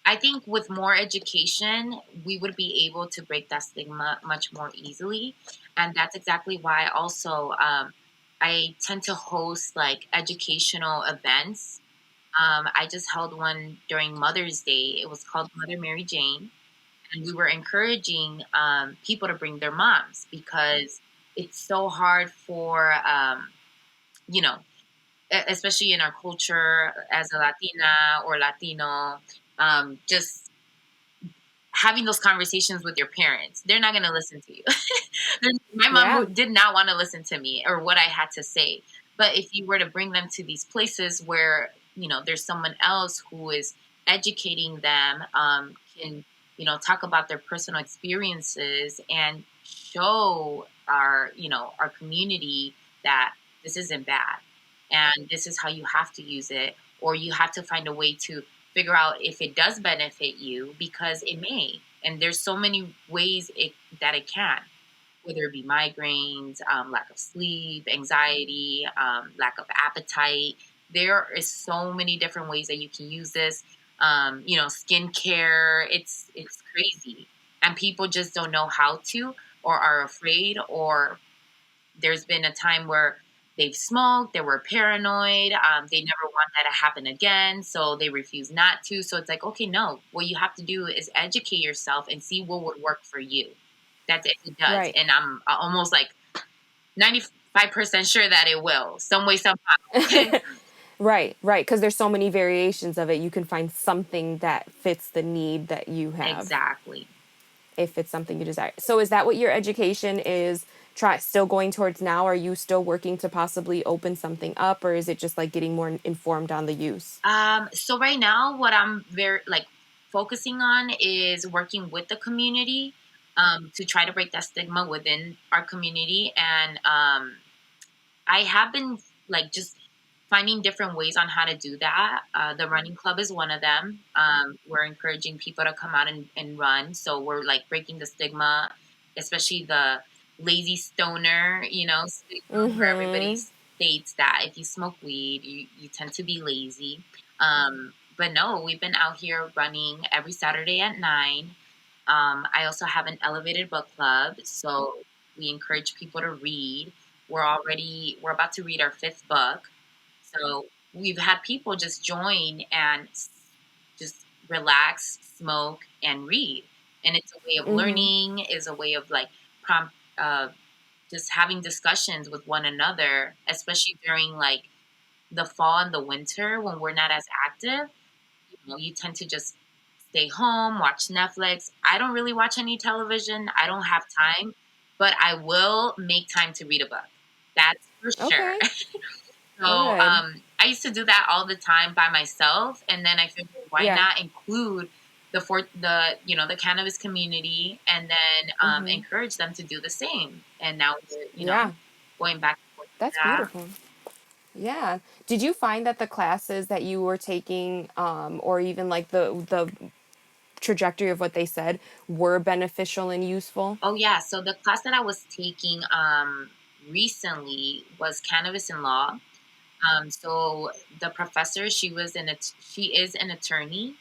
I think with more education, we would be able to break that stigma much more easily. And that's exactly why also I tend to host like educational events. I just held one during Mother's Day. It was called Mother Mary Jane. And we were encouraging people to bring their moms because it's so hard for, you know, especially in our culture as a Latina or Latino, just having those conversations with your parents. They're not going to listen to you. My Yeah. mom did not want to listen to me or what I had to say. But if you were to bring them to these places where, there's someone else who is educating them, can, talk about their personal experiences and show our community that this isn't bad and this is how you have to use it, or you have to find a way to figure out if it does benefit you because it may. And there's so many ways that it can, whether it be migraines, lack of sleep, anxiety, lack of appetite. There is so many different ways that you can use this. Skincare. It's crazy, and people just don't know how to, or are afraid, or there's been a time where they've smoked, they were paranoid, they never want that to happen again, so they refuse not to. So it's like, okay, no, what you have to do is educate yourself and see what would work for you. That's it. It does. Right. And I'm almost like 95% sure that it will, some way, somehow. Right, right. Because there's so many variations of it. You can find something that fits the need that you have. Exactly. if it's something you desire. So is that what your education is still going towards now? Are you still working to possibly open something up, or is it just like getting more informed on the use? So right now, what I'm very like focusing on is working with the community to try to break that stigma within our community, and I have been like just finding different ways on how to do that. The running club is one of them. We're encouraging people to come out and run, so we're like breaking the stigma, especially the lazy stoner, stigma where everybody Mm-hmm. states that if you smoke weed, you tend to be lazy. But no, we've been out here running every Saturday at 9. I also have an elevated book club, so we encourage people to read. We're about to read our 5th book, so we've had people just join and just relax, smoke, and read, and it's a way of Mm-hmm. learning, is a way of like prompt, just having discussions with one another, especially during like the fall and the winter when we're not as active. You tend to just stay home, watch Netflix. I don't really watch any television. I don't have time, but I will make time to read a book. That's for sure. Okay. So Good. I used to do that all the time by myself, and then I figured why Yeah. not include the cannabis community, and then Mm-hmm. encourage them to do the same. And now we're Yeah. going back and forth with That's that. beautiful. Yeah. Did you find that the classes that you were taking, or even like the trajectory of what they said, were beneficial and useful? Oh yeah, so the class that I was taking recently was cannabis and law. So the professor, she is an attorney,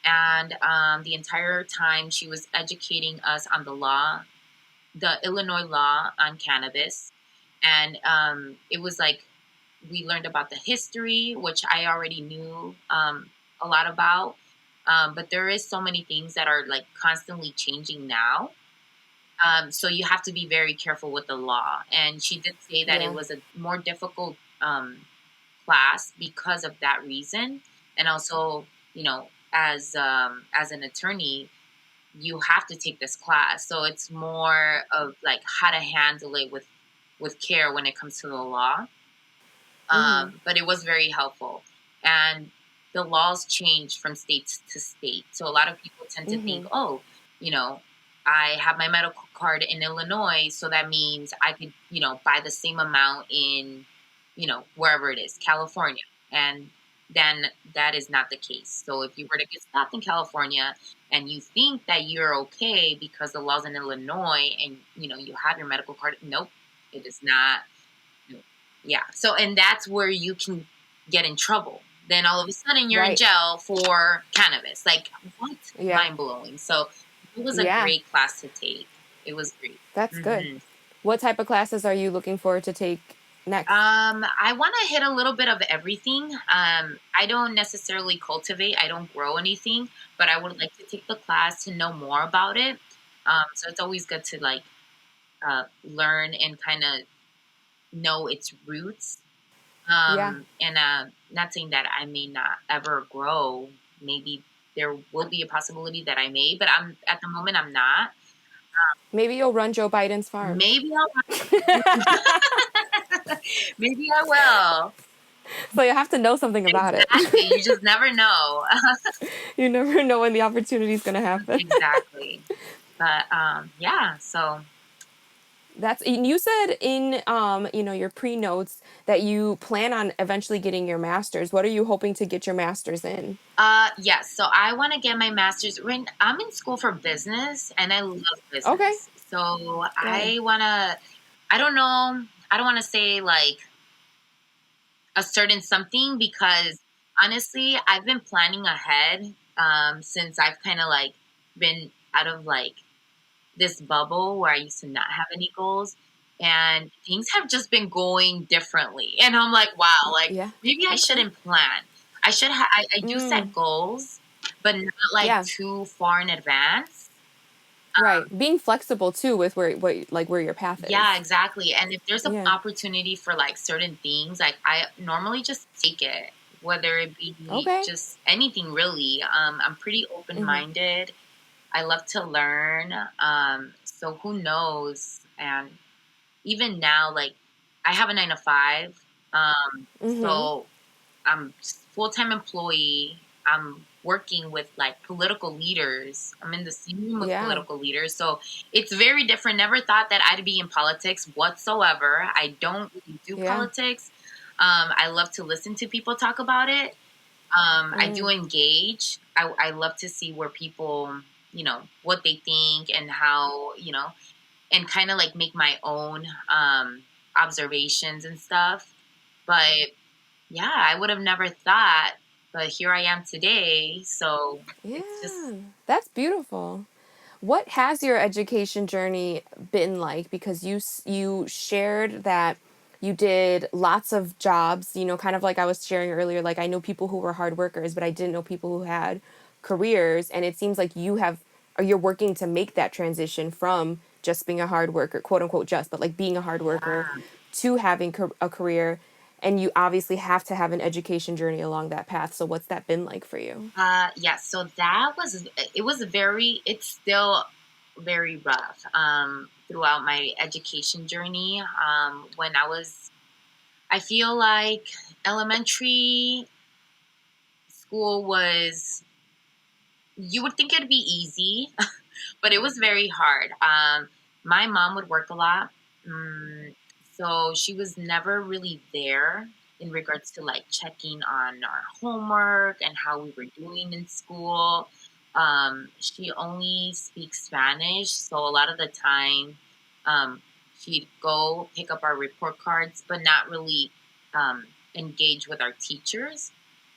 and the entire time she was educating us on the Illinois law on cannabis, and it was like we learned about the history, which I already knew a lot about, but there is so many things that are like constantly changing now. So you have to be very careful with the law. And she did say that it Yeah. was a more difficult class because of that reason. And also, as an attorney, you have to take this class. So it's more of like how to handle it with care when it comes to the law. Mm-hmm. But it was very helpful. And the laws change from state to state. So a lot of people tend to think, Mm-hmm. oh, you know, I have my medical card in Illinois, so that means I could, buy the same amount in, wherever it is, California. And then that is not the case. So if you were to get stopped in California and you think that you're okay because the law's in Illinois and, you have your medical card, nope, it is not. Yeah. So, and that's where you can get in trouble. Then all of a sudden you're in Right. jail for cannabis. Like, what? Yeah. Mind blowing. So, it was a Yeah. great class to take. It was great. That's good. hmm What type of classes are you looking forward to take next? I want to hit a little bit of everything. I don't necessarily cultivate, I don't grow anything, but I would like to take the class to know more about it. So, it's always good to like learn and kind of know its roots. Yeah. And not saying that I may not ever grow. Maybe there will be a possibility that I may, but I'm at the moment I'm not. Maybe you'll run Joe Biden's farm. Maybe maybe I will. So you have to know something about it. Exactly. You just never know. You never know when the opportunity is going to happen. Exactly. But yeah. So That's, and you said in your pre-notes that you plan on eventually getting your master's. What are you hoping to get your master's in? yes. So I want to get my master's. I'm in school for business, and I love Okay. business. So Good. I want to. I don't know. I don't want to say like a certain something because honestly, I've been planning ahead since I've kind of like been out of like this bubble where I used to not have any goals. And things have just been going differently. And I'm like, wow, like Yeah. maybe I Okay. shouldn't plan. I do Mm. set goals, but not like Yeah. too far in advance. Right. Being flexible too with where your path Yeah, is. exactly. And if there's an Yeah. opportunity for like certain things, like I normally just take it, whether it be Okay. just anything really. I'm pretty open Hmm. minded. I love to learn. So who knows? And even now, like, I have a 9 to 5. Mm-hmm. So I'm full-time employee. I'm working with like political leaders. I'm in the same room with Yeah. political leaders. So it's very different. Never thought that I'd be in politics whatsoever. I don't really do Yeah. politics. I love to listen to people talk about it. I do Mm. engage. I love to see where people, what they think and how, and kind of like make my own observations and stuff. But yeah, I would have never thought, but here I am today. So it's just, Yeah. That's beautiful. What has your education journey been like? Because you shared that you did lots of jobs, kind of like I was sharing earlier. Like, I know people who were hard workers, but I didn't know people who had careers. And it seems like or you're working to make that transition from just being a hard worker, quote unquote, just, but like being a hard worker yeah. to having a career. And you obviously have to have an education journey along that path. So what's that been like for you? Yeah, so it was it's still very rough throughout my education journey. I feel like elementary school was, you would think it'd be easy, but it was very hard. My mom would work a lot. Mm, so she was never really there in regards to like checking on our homework and how we were doing in school. She only speaks Spanish. So a lot of the time, um, she'd go pick up our report cards, but not really um, engage with our teachers,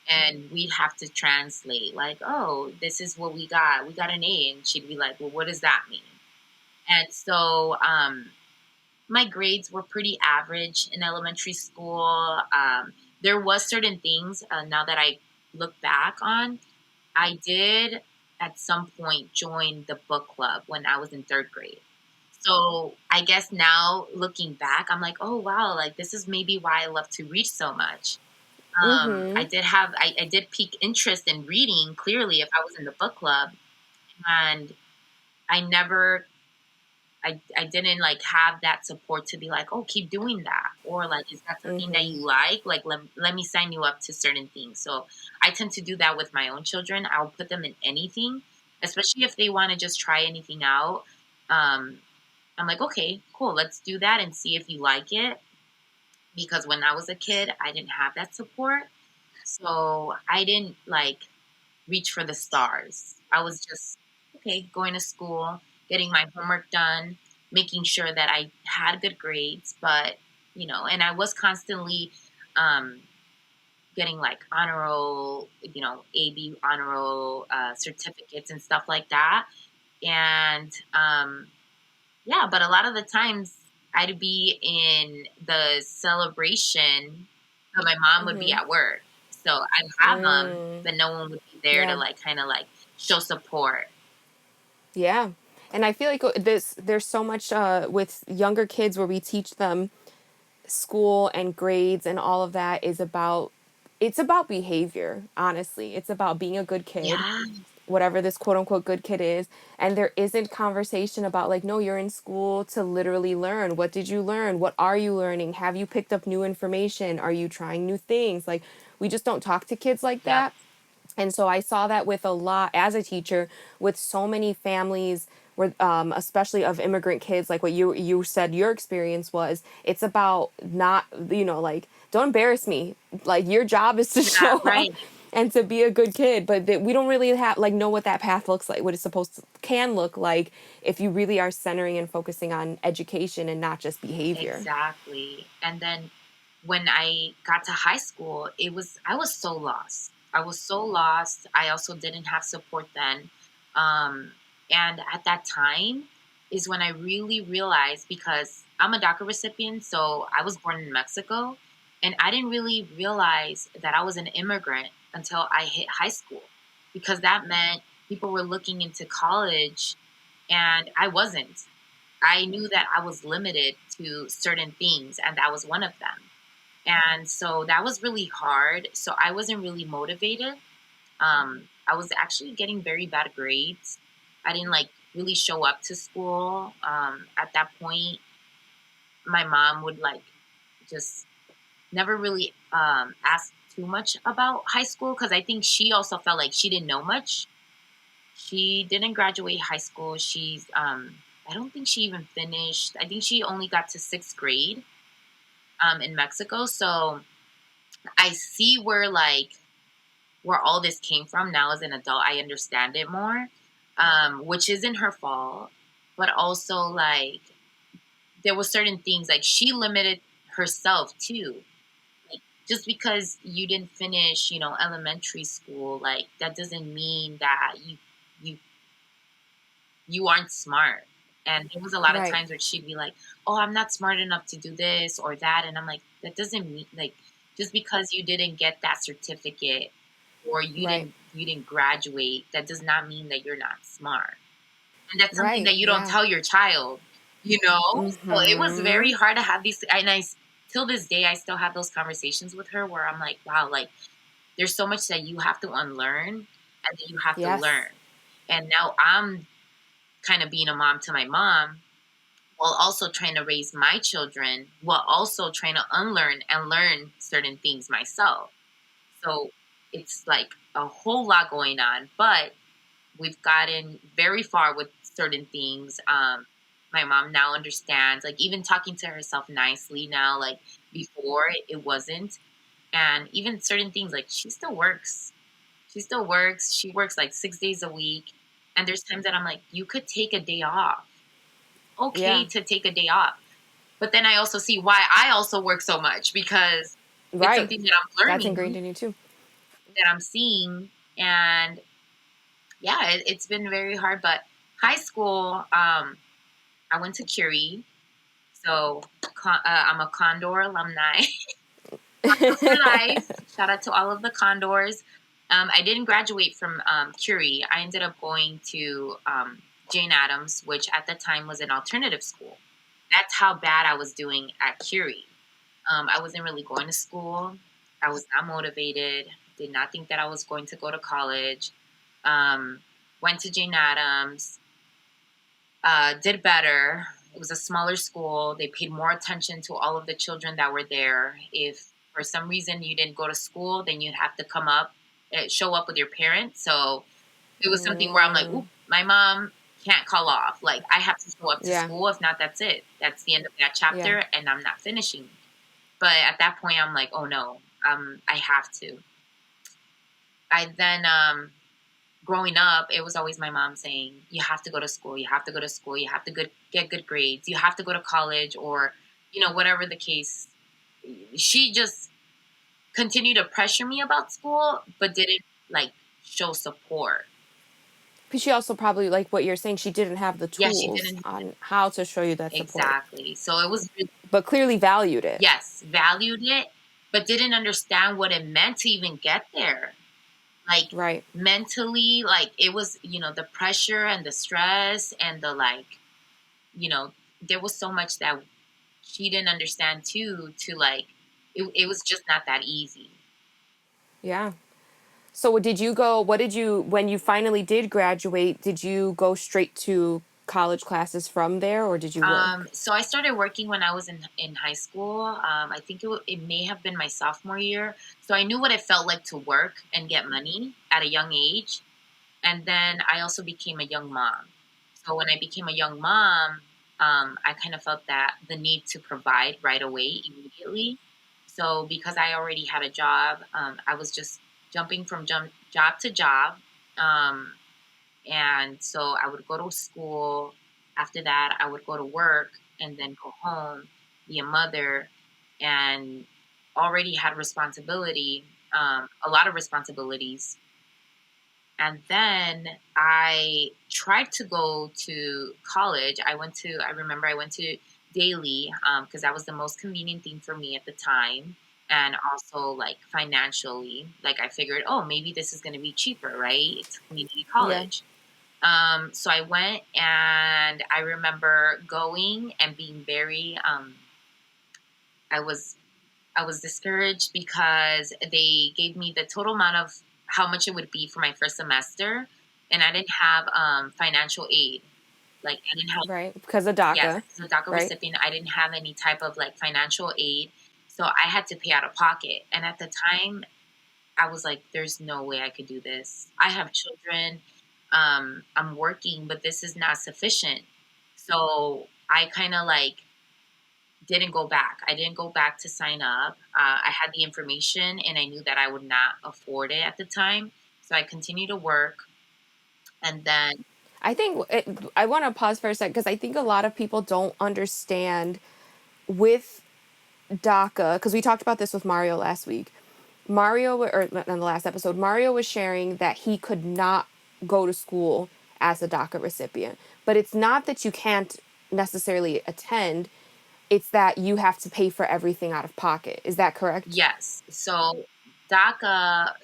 and we'd have to translate like, oh, this is what we got an A, and she'd be like, well, what does that mean? And so my grades were pretty average in elementary school. There was certain things, now that I look back on, I did at some point join the book club when I was in 3rd grade. So I guess now looking back, I'm like, oh wow, like this is maybe why I love to read so much. Mm-hmm. I did pique interest in reading clearly if I was in the book club, and I never, I didn't like have that support to be like, oh, keep doing that. Or like, is that something that Mm-hmm. you like? Like, let me sign you up to certain things. So I tend to do that with my own children. I'll put them in anything, especially if they want to just try anything out. Um, I'm like, okay, cool. Let's do that and see if you like it. Because when I was a kid, I didn't have that support. So I didn't like reach for the stars. I was just, okay, going to school, getting my homework done, making sure that I had good grades, but, and I was constantly um, getting like honor roll, AB honor roll certificates and stuff like that. And yeah, but a lot of the times I'd be in the celebration, but my mom would be Mm-hmm. at work. So I'd have them, Mm. but no one would be there to Yeah. like kind of like show support. Yeah. And I feel like there's so much with younger kids where we teach them school and grades and all of that it's about behavior, honestly. It's about being a good kid, Yeah, whatever this quote unquote good kid is. And there isn't conversation about like, no, you're in school to literally learn. What did you learn? What are you learning? Have you picked up new information? Are you trying new things? Like, we just don't talk to kids like yep, that. And so I saw that with a lot as a teacher with so many families where especially of immigrant kids, like what you said your experience was. It's about not, like, don't embarrass me. Like, your job is to yeah, show up right. and to be a good kid, but we don't really have like know what that path looks like, what it's supposed to can look like if you really are centering and focusing on education and not just behavior. Exactly. And then when I got to high school, I was so lost. I was so lost. I also didn't have support then. Um, and at that time is when I really realized, because I'm a DACA recipient, so I was born in Mexico, and I didn't really realize that I was an immigrant until I hit high school, because that meant people were looking into college and I wasn't. I knew that I was limited to certain things, and that was one of them. And so that was really hard. So I wasn't really motivated. I was actually getting very bad grades. I didn't like really show up to school. At that point, my mom would like just never really ask too much about high school because I think she also felt like she didn't know much. She didn't graduate high school. I don't think she even finished. I think she only got to sixth grade in Mexico. So I see where all this came from now as an adult. I understand it more, which isn't her fault, but also like there were certain things like she limited herself too. Like just because you didn't finish, elementary school, like that doesn't mean that you you aren't smart. And there was a lot of Right. times where she'd be like, "Oh, I'm not smart enough to do this or that," and I'm like, "That doesn't mean like just because you didn't get that certificate or Right. you didn't graduate, that does not mean that you're not smart." And that's something Right. that you don't Yeah. tell your child, you know? So it was Mm-hmm. very hard to have these, and till this day, I still have those conversations with her where I'm like, wow, like there's so much that you have to unlearn and then you have to Yes. learn. And now I'm kind of being a mom to my mom while also trying to raise my children while also trying to unlearn and learn certain things myself. So it's like a whole lot going on, but we've gotten very far with certain things. My mom now understands, like even talking to herself nicely now, like before it wasn't. And even certain things, like she still works. She still works. She works like 6 days a week. And there's times that I'm like, you could take a day off. Okay Yeah. to take a day off. But then I also see why I also work so much because it's Right. something that I'm That's learning, ingrained in you too. that I'm seeing. And yeah, it's been very hard. But high school, I went to Curie. So I'm a Condor alumni. Condor for life. Shout out to all of the Condors. I didn't graduate from Curie. I ended up going to Jane Addams, which at the time was an alternative school. That's how bad I was doing at Curie. I wasn't really going to school. I was not motivated. Did not think that I was going to go to college. Um, Went to Jane Addams. Did better. It was a smaller school. They paid more attention to all of the children that were there. If for some reason you didn't go to school, then you'd have to show up with your parents. So it was something where I'm like, Mm, oop, my mom can't call off. Like I have to show up to yeah. school. If not, that's it. That's the end of that Yeah. chapter, and I'm not finishing. But at that point, I'm like, oh no, I have to. I then growing up, it was always my mom saying, you have to go to school, you have to go to school, you have to get good grades, you have to go to college, or, whatever the case. She just continued to pressure me about school, but didn't like show support. But she also probably, like what you're saying, she didn't have the Yeah, she tools didn't. on how to show you that support, Exactly. So it was, but clearly valued it. yes, valued it, but didn't understand what it meant to even get there. Like Right. mentally, like it was, the pressure and the stress and the like, you know, there was so much that she didn't understand too, to like, it was just not that easy. Yeah. So what did you, when you finally did graduate, did you go straight to college classes from there or did you work? So I started working when I was in high school. I think it may have been my sophomore year. So I knew what it felt like to work and get money at a young age. And then I also became a young mom. So when I became a young mom, I kind of felt that the need to provide right away, immediately. So because I already had a job, I was just jumping from job to job. Um, and so I would go to school. After that, I would go to work and then go home, be a mother, and already had responsibility, a lot of responsibilities. And then I tried to go to college. I remember I went to Daily because that was the most convenient thing for me at the time. And also, like, financially, like, I figured, oh, maybe this is going to be cheaper, right? It's community Yeah. college. So I went and I remember going and being very, I was I was discouraged because they gave me the total amount of how much it would be for my first semester. and I didn't have financial aid. Like I didn't have, Right. Because of yes, DACA. as a DACA Right. recipient, I didn't have any type of like financial aid, so I had to pay out of pocket. And at the time, I was like, "There's no way I could do this. I have children. I'm working, but this is not sufficient." So I kind of like didn't go back. I didn't go back to sign up. I had the information, and I knew that I would not afford it at the time. So I continued to work, and then I think I want to pause for a sec because I think a lot of people don't understand with DACA, because we talked about this with Mario last week. Mario, or in the last episode, Mario was sharing that he could not go to school as a DACA recipient. But it's not that you can't necessarily attend, it's that you have to pay for everything out of pocket. Is that correct? yes, so DACA,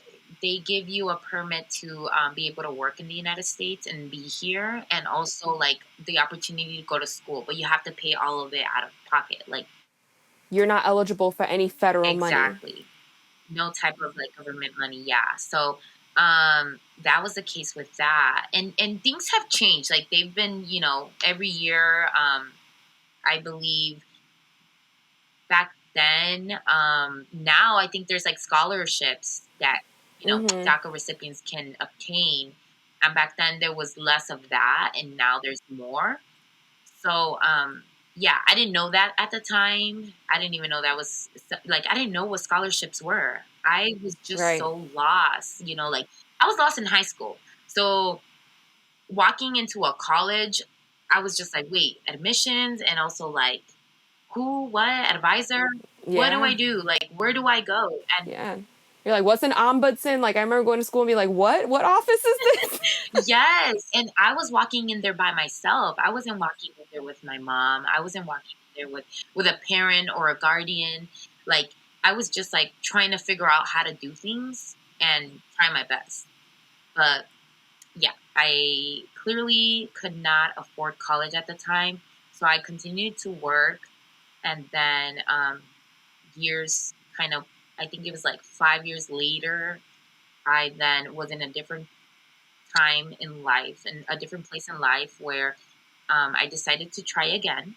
they give you a permit to be able to work in the United States and be here, and also like the opportunity to go to school, but you have to pay all of it out of pocket. Like You're not eligible for any federal money. exactly, no type of like government money. Yeah, so that was the case with that, and things have changed. Like they've been, every year. I believe back then. Now I think there's like scholarships that Mm-hmm. DACA recipients can obtain, and back then there was less of that, and now there's more. So yeah, I didn't know that at the time. I didn't even know that was like I didn't know what scholarships were. I was just Right. so lost. Like I was lost in high school. So walking into a college, I was just like, wait, admissions, and also like who, what, advisor, what do Yeah. I do? Like, where do I go? And Yeah. You're like, what's an ombudsman? Like, I remember going to school and be like, what? What office is this? yes, and I was walking in there by myself. I wasn't walking in there with my mom. I wasn't walking in there with a parent or a guardian. Like, I was just like trying to figure out how to do things and try my best. But yeah, I clearly could not afford college at the time. So I continued to work. And then years kind of, I think it was like 5 years later, I then was in a different time in life and a different place in life where I decided to try again.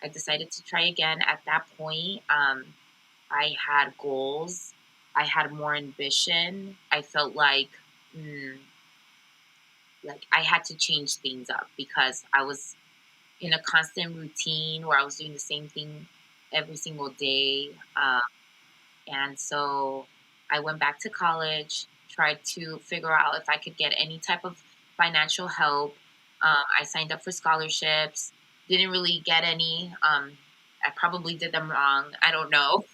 I decided to try again. At that point, I had goals. I had more ambition. I felt mm, like I had to change things up because I was in a constant routine where I was doing the same thing every single day. And so I went back to college, tried to figure out if I could get any type of financial help. I signed up for scholarships, didn't really get any. I probably did them wrong. I don't know.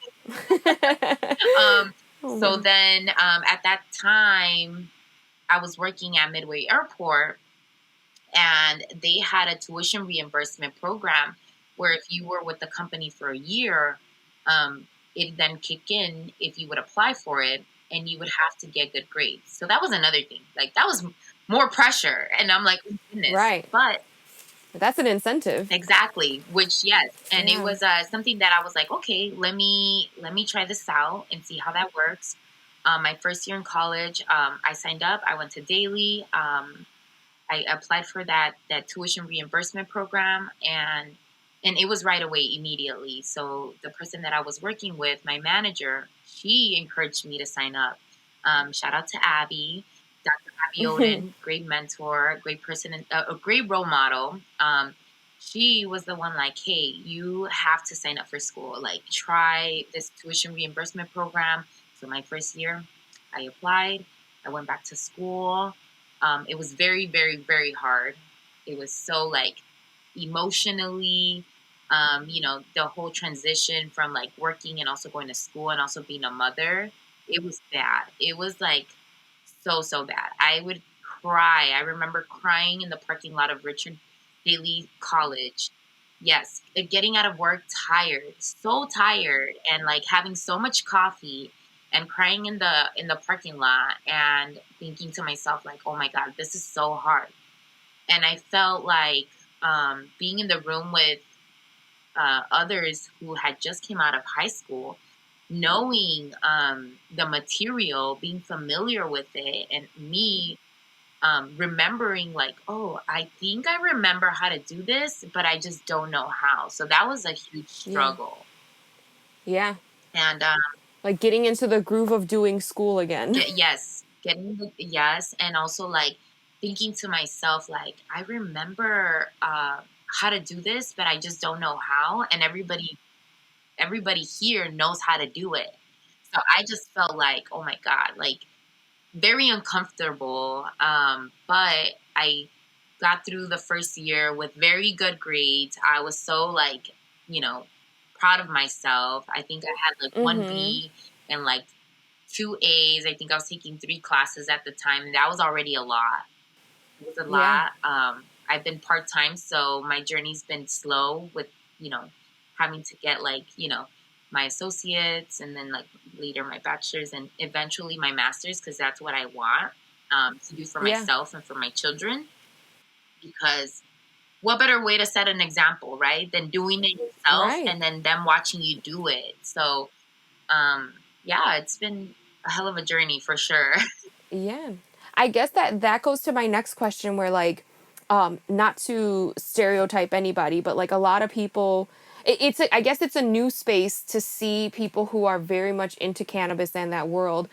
Oh So my. then at that time, I was working at Midway Airport, and they had a tuition reimbursement program where if you were with the company for a year, um, it then kick in if you would apply for it, and you would have to get good grades. So that was another thing. Like that was more pressure, and I'm like, oh, goodness. Right. But That's an incentive. exactly, which yes, and it Yeah. was something that I was like, okay, let me try this out and see how that works. My first year in college, I signed up. I went to daily. I applied for that tuition reimbursement program, and it was right away immediately. So the person that I was working with, my manager, she encouraged me to sign up. Shout out to Abby, Dr. Abby Oden, great mentor, great person, a great role model. She was the one like, hey, you have to sign up for school. Like, try this tuition reimbursement program. So my first year, I applied. I went back to school. It was very, very, very hard. It was so like emotionally, the whole transition from like working and also going to school and also being a mother. It was bad. It was like so, so bad. I would cry. I remember crying in the parking lot of Richard Daley College. Yes, getting out of work tired, so tired, and like having so much coffee and crying in the parking lot and thinking to myself like, oh my god, this is so hard. And I felt like being in the room with others who had just came out of high school, knowing the material, being familiar with it, and me remembering like, oh, I think I remember how to do this, but I just don't know how. So that was a huge Yeah. struggle. Yeah. And Like getting into the groove of doing school again. yes, yes, and also like thinking to myself like, I remember how to do this, but I just don't know how. And everybody here knows how to do it. So I just felt like, oh my God, like very uncomfortable. But I got through the first year with very good grades. I was so like, you know, proud of myself. I think I had like one Mm-hmm. B and like two A's. I think I was taking 3 classes at the time. And that was already a lot. It was a Yeah. lot. I've been part time, so my journey's been slow with, you know, having to get like, my associates and then like later my bachelor's and eventually my master's because that's what I want to do for Yeah. myself and for my children. Because what better way to set an example, right? Than doing it yourself Right. and then them watching you do it. So, um, yeah, it's been a hell of a journey for sure. Yeah. I guess that goes to my next question where like not to stereotype anybody, but like a lot of people I guess it's a new space to see people who are very much into cannabis and that world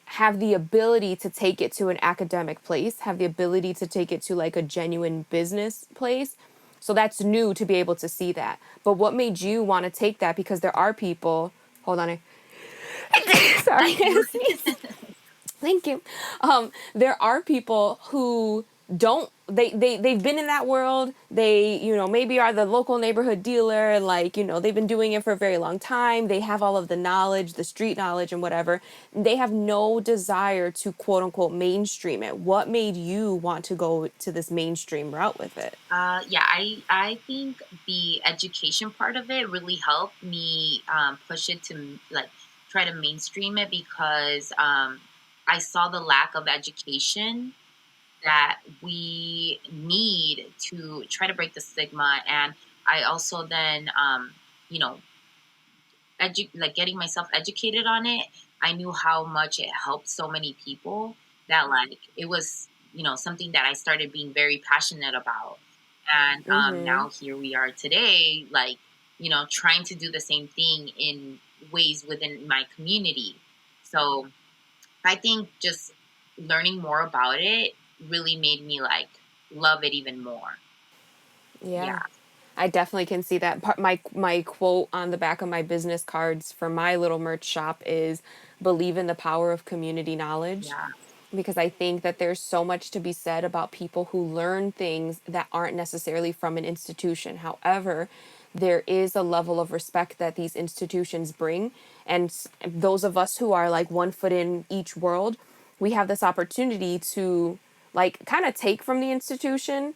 have the ability to take it to an academic place, have the ability to take it to like a genuine business place. So that's new to be able to see that. But what made you want to take that? Because there are people, hold on, sorry, Thank you. thank you. There are people who don't they've been in that world. They, maybe are the local neighborhood dealer and like, they've been doing it for a very long time. They have all of the knowledge, the street knowledge and whatever. They have no desire to quote unquote mainstream it. What made you want to go to this mainstream route with it? Yeah, I think the education part of it really helped me push it to like try to mainstream it because I saw the lack of education that we need to try to break the stigma, and I also then you know like getting myself educated on it. I knew how much it helped so many people that like it was something that I started being very passionate about. And Mm-hmm. now here we are today, like, trying to do the same thing in ways within my community. So I think just learning more about it really made me like love it even more. Yeah. Yeah. I definitely can see that. My quote on the back of my business cards for my little merch shop is believe in the power of community knowledge, Yeah. because I think that there's so much to be said about people who learn things that aren't necessarily from an institution. However, there is a level of respect that these institutions bring, and those of us who are like one foot in each world, we have this opportunity to like kind of take from the institution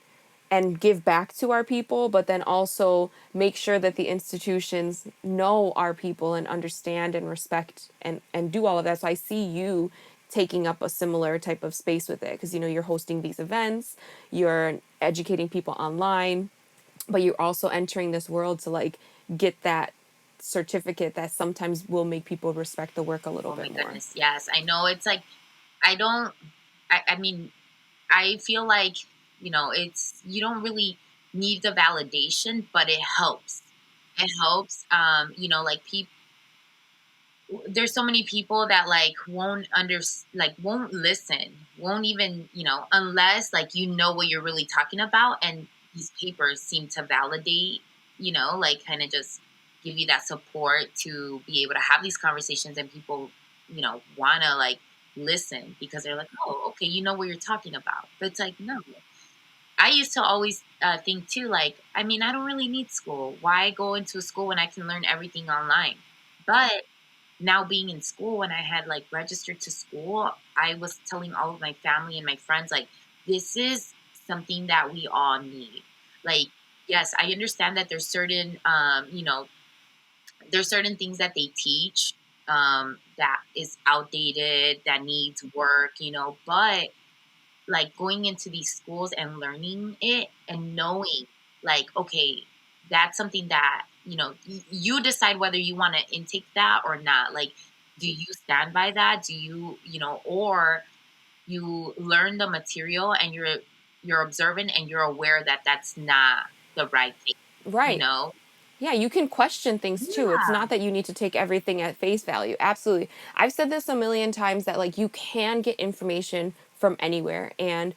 and give back to our people, but then also make sure that the institutions know our people and understand and respect and do all of that. So I see you taking up a similar type of space with it because you're hosting these events, you're educating people online, but you're also entering this world to like get that certificate that sometimes will make people respect the work a little Oh my bit more. goodness. Yes. I know it's like, I don't, I mean, I feel like, it's, you don't really need the validation, but it helps. It helps. Like people, there's so many people that like won't listen, won't even, unless like, what you're really talking about. And these papers seem to validate, like kind of just give you that support to be able to have these conversations and people, want to like listen because they're like, oh, okay, you know what you're talking about. But it's like, no, I used to always think too, like, I mean, I don't really need school. Why go into a school when I can learn everything online? But now being in school, when I had like registered to school, I was telling all of my family and my friends, like, this is something that we all need. Like, yes, I understand that there's certain things that they teach that is outdated, that needs work, but like going into these schools and learning it and knowing like, okay, that's something that you decide whether you want to intake that or not. Like, do you stand by that? Do you, or you learn the material and you're observant and you're aware that that's not the right thing, you Right. know? Yeah, you can question things too. It's Yeah. not that you need to take everything at face value. Absolutely. I've said this a million times that like you can get information from anywhere, and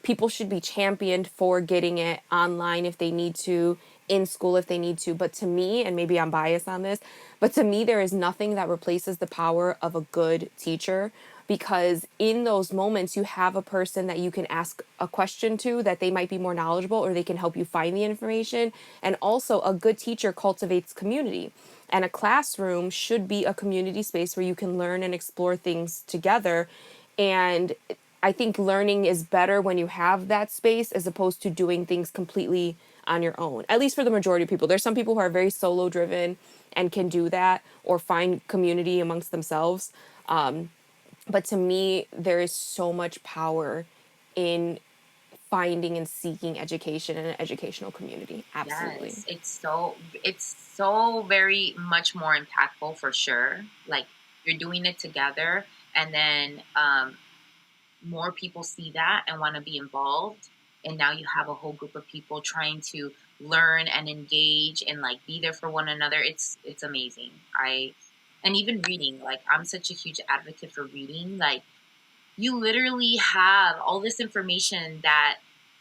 people should be championed for getting it online if they need to, in school if they need to. But to me, and maybe I'm biased on this, but to me, there is nothing that replaces the power of a good teacher, because in those moments, you have a person that you can ask a question to that they might be more knowledgeable, or they can help you find the information. And also, a good teacher cultivates community. And a classroom should be a community space where you can learn and explore things together. And I think learning is better when you have that space as opposed to doing things completely on your own. At least for the majority of people. There's some people who are very solo driven and can do that or find community amongst themselves. But to me, there is so much power in finding and seeking education in an educational community. Absolutely. Yes, it's so very much more impactful for sure. Like you're doing it together, and then more people see that and want to be involved, and now you have a whole group of people trying to learn and engage and like be there for one another. It's amazing. I and even reading, like I'm such a huge advocate for reading. Like you literally have all this information that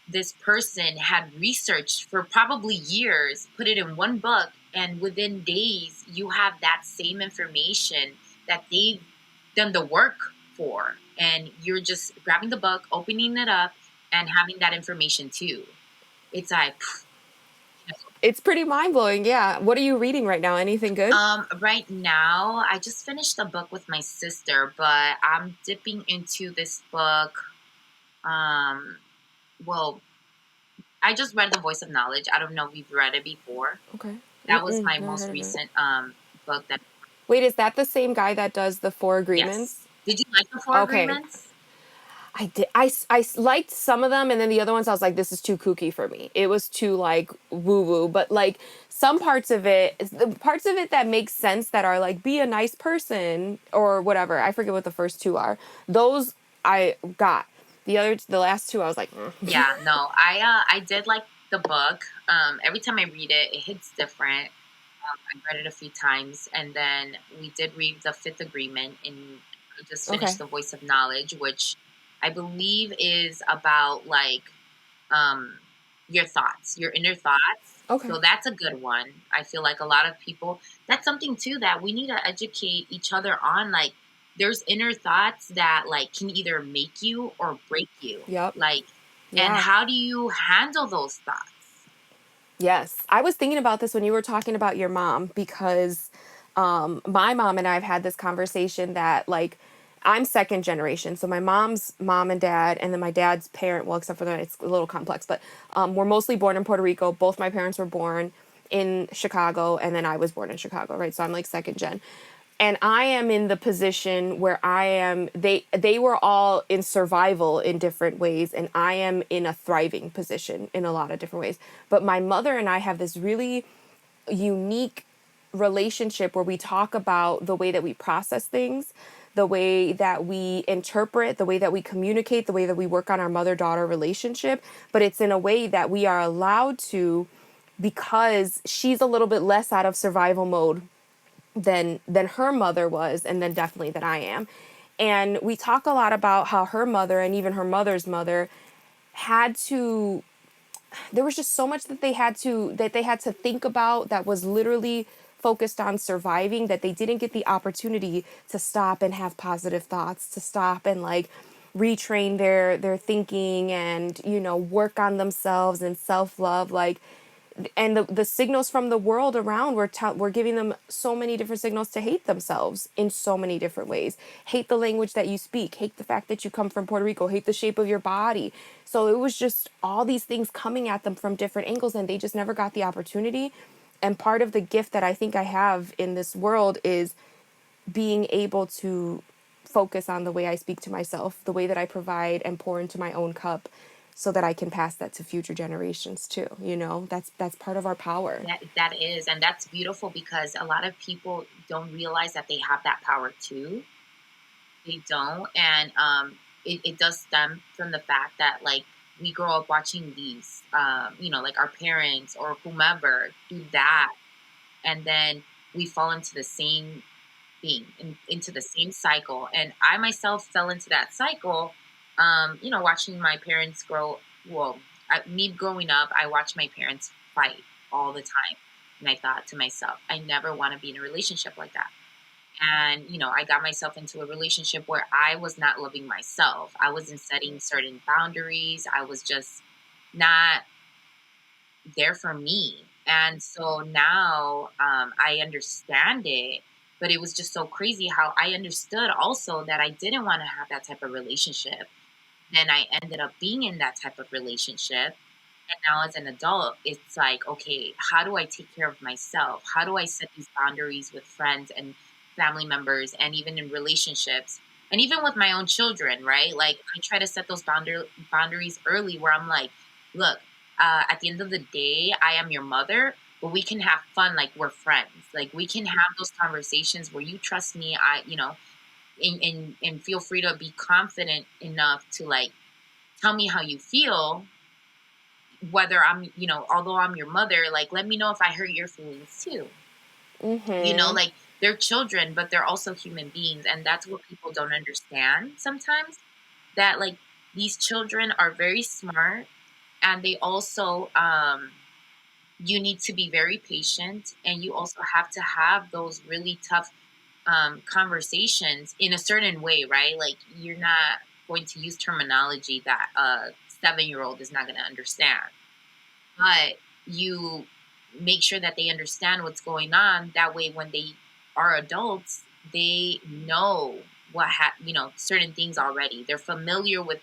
this person had researched for probably years, put it in one book, and within days, you have that same information that they've done the work for. And you're just grabbing the book, opening it up, and having that information too. It's like, It's pretty mind blowing. Yeah. What are you reading right now? Anything good? right now, I just finished a book with my sister, but I'm dipping into this book. Um, well, I just read The Voice of Knowledge. I don't know if you've read it before. Okay. That was Mm-mm, my never most heard of it. recent book. That Wait, is that the same guy that does the Four yes. Agreements? Did you like the Four Okay. Agreements? I did. Liked some of them, and then the other ones I was like, this is too kooky for me. It was too like woo woo. But like some parts of it, the parts of it that make sense, that are like be a nice person or whatever. I forget what the first two are. Those I got. The last two, I was like, Yeah, no, I did like the book. Every time I read it, it hits different. I read it a few times, and then we did read The Fifth Agreement, and we just finished okay, The Voice of Knowledge, which I believe is about like um, your thoughts, your inner thoughts. okay. So that's a good one. I feel like a lot of people, that's something too that we need to educate each other on. Like, there's inner thoughts that like can either make you or break you. Yep. Like, and Yeah. how do you handle those thoughts? Yes. I was thinking about this when you were talking about your mom, because my mom and I have had this conversation that, like, I'm second generation. So my mom's mom and dad, and then my dad's parent, well, except for that, it's a little complex, but we're mostly born in Puerto Rico. Both my parents were born in Chicago, and then I was born in Chicago, right? So I'm like second gen. And I am in the position where I am, they were all in survival in different ways, and I am in a thriving position in a lot of different ways. But my mother and I have this really unique relationship where we talk about the way that we process things, the way that we interpret, the way that we communicate, the way that we work on our mother-daughter relationship, but it's in a way that we are allowed to, because she's a little bit less out of survival mode than her mother was, and then definitely that I am. And we talk a lot about how her mother and even her mother's mother had to, there was just so much that they had to think about, that was literally focused on surviving, that they didn't get the opportunity to stop and have positive thoughts, to stop and like retrain their thinking, and work on themselves and self-love, like. And the signals from the world around, we're giving them so many different signals to hate themselves in so many different ways. Hate the language that you speak, hate the fact that you come from Puerto Rico, hate the shape of your body. So it was just all these things coming at them from different angles, and they just never got the opportunity. And part of the gift that I think I have in this world is being able to focus on the way I speak to myself, the way that I provide and pour into my own cup, so that I can pass that to future generations too. That's part of our power. That is, and that's beautiful because a lot of people don't realize that they have that power too. They don't, and it does stem from the fact that like we grow up watching these, like our parents or whomever do that, and then we fall into the same thing, into the same cycle. And I myself fell into that cycle, watching my parents grow. Well, me growing up, I watched my parents fight all the time. And I thought to myself, I never want to be in a relationship like that. And, I got myself into a relationship where I was not loving myself. I wasn't setting certain boundaries. I was just not there for me. And so now I understand it, but it was just so crazy how I understood also that I didn't want to have that type of relationship. Then I ended up being in that type of relationship. And now as an adult, it's like, okay, how do I take care of myself? How do I set these boundaries with friends and family members and even in relationships? And even with my own children, right? Like I try to set those boundaries early where I'm like, look, at the end of the day, I am your mother, but we can have fun like we're friends. Like we can have those conversations where you trust me, and feel free to be confident enough to like tell me how you feel, whether although I'm your mother, like, let me know if I hurt your feelings too. Mm-hmm. Like they're children, but they're also human beings. And that's what people don't understand sometimes, that like these children are very smart, and they also, you need to be very patient, and you also have to have those really tough conversations in a certain way, right? Like you're not going to use terminology that a 7-year-old is not going to understand, but you make sure that they understand what's going on. That way, when they are adults, they know certain things already. They're familiar with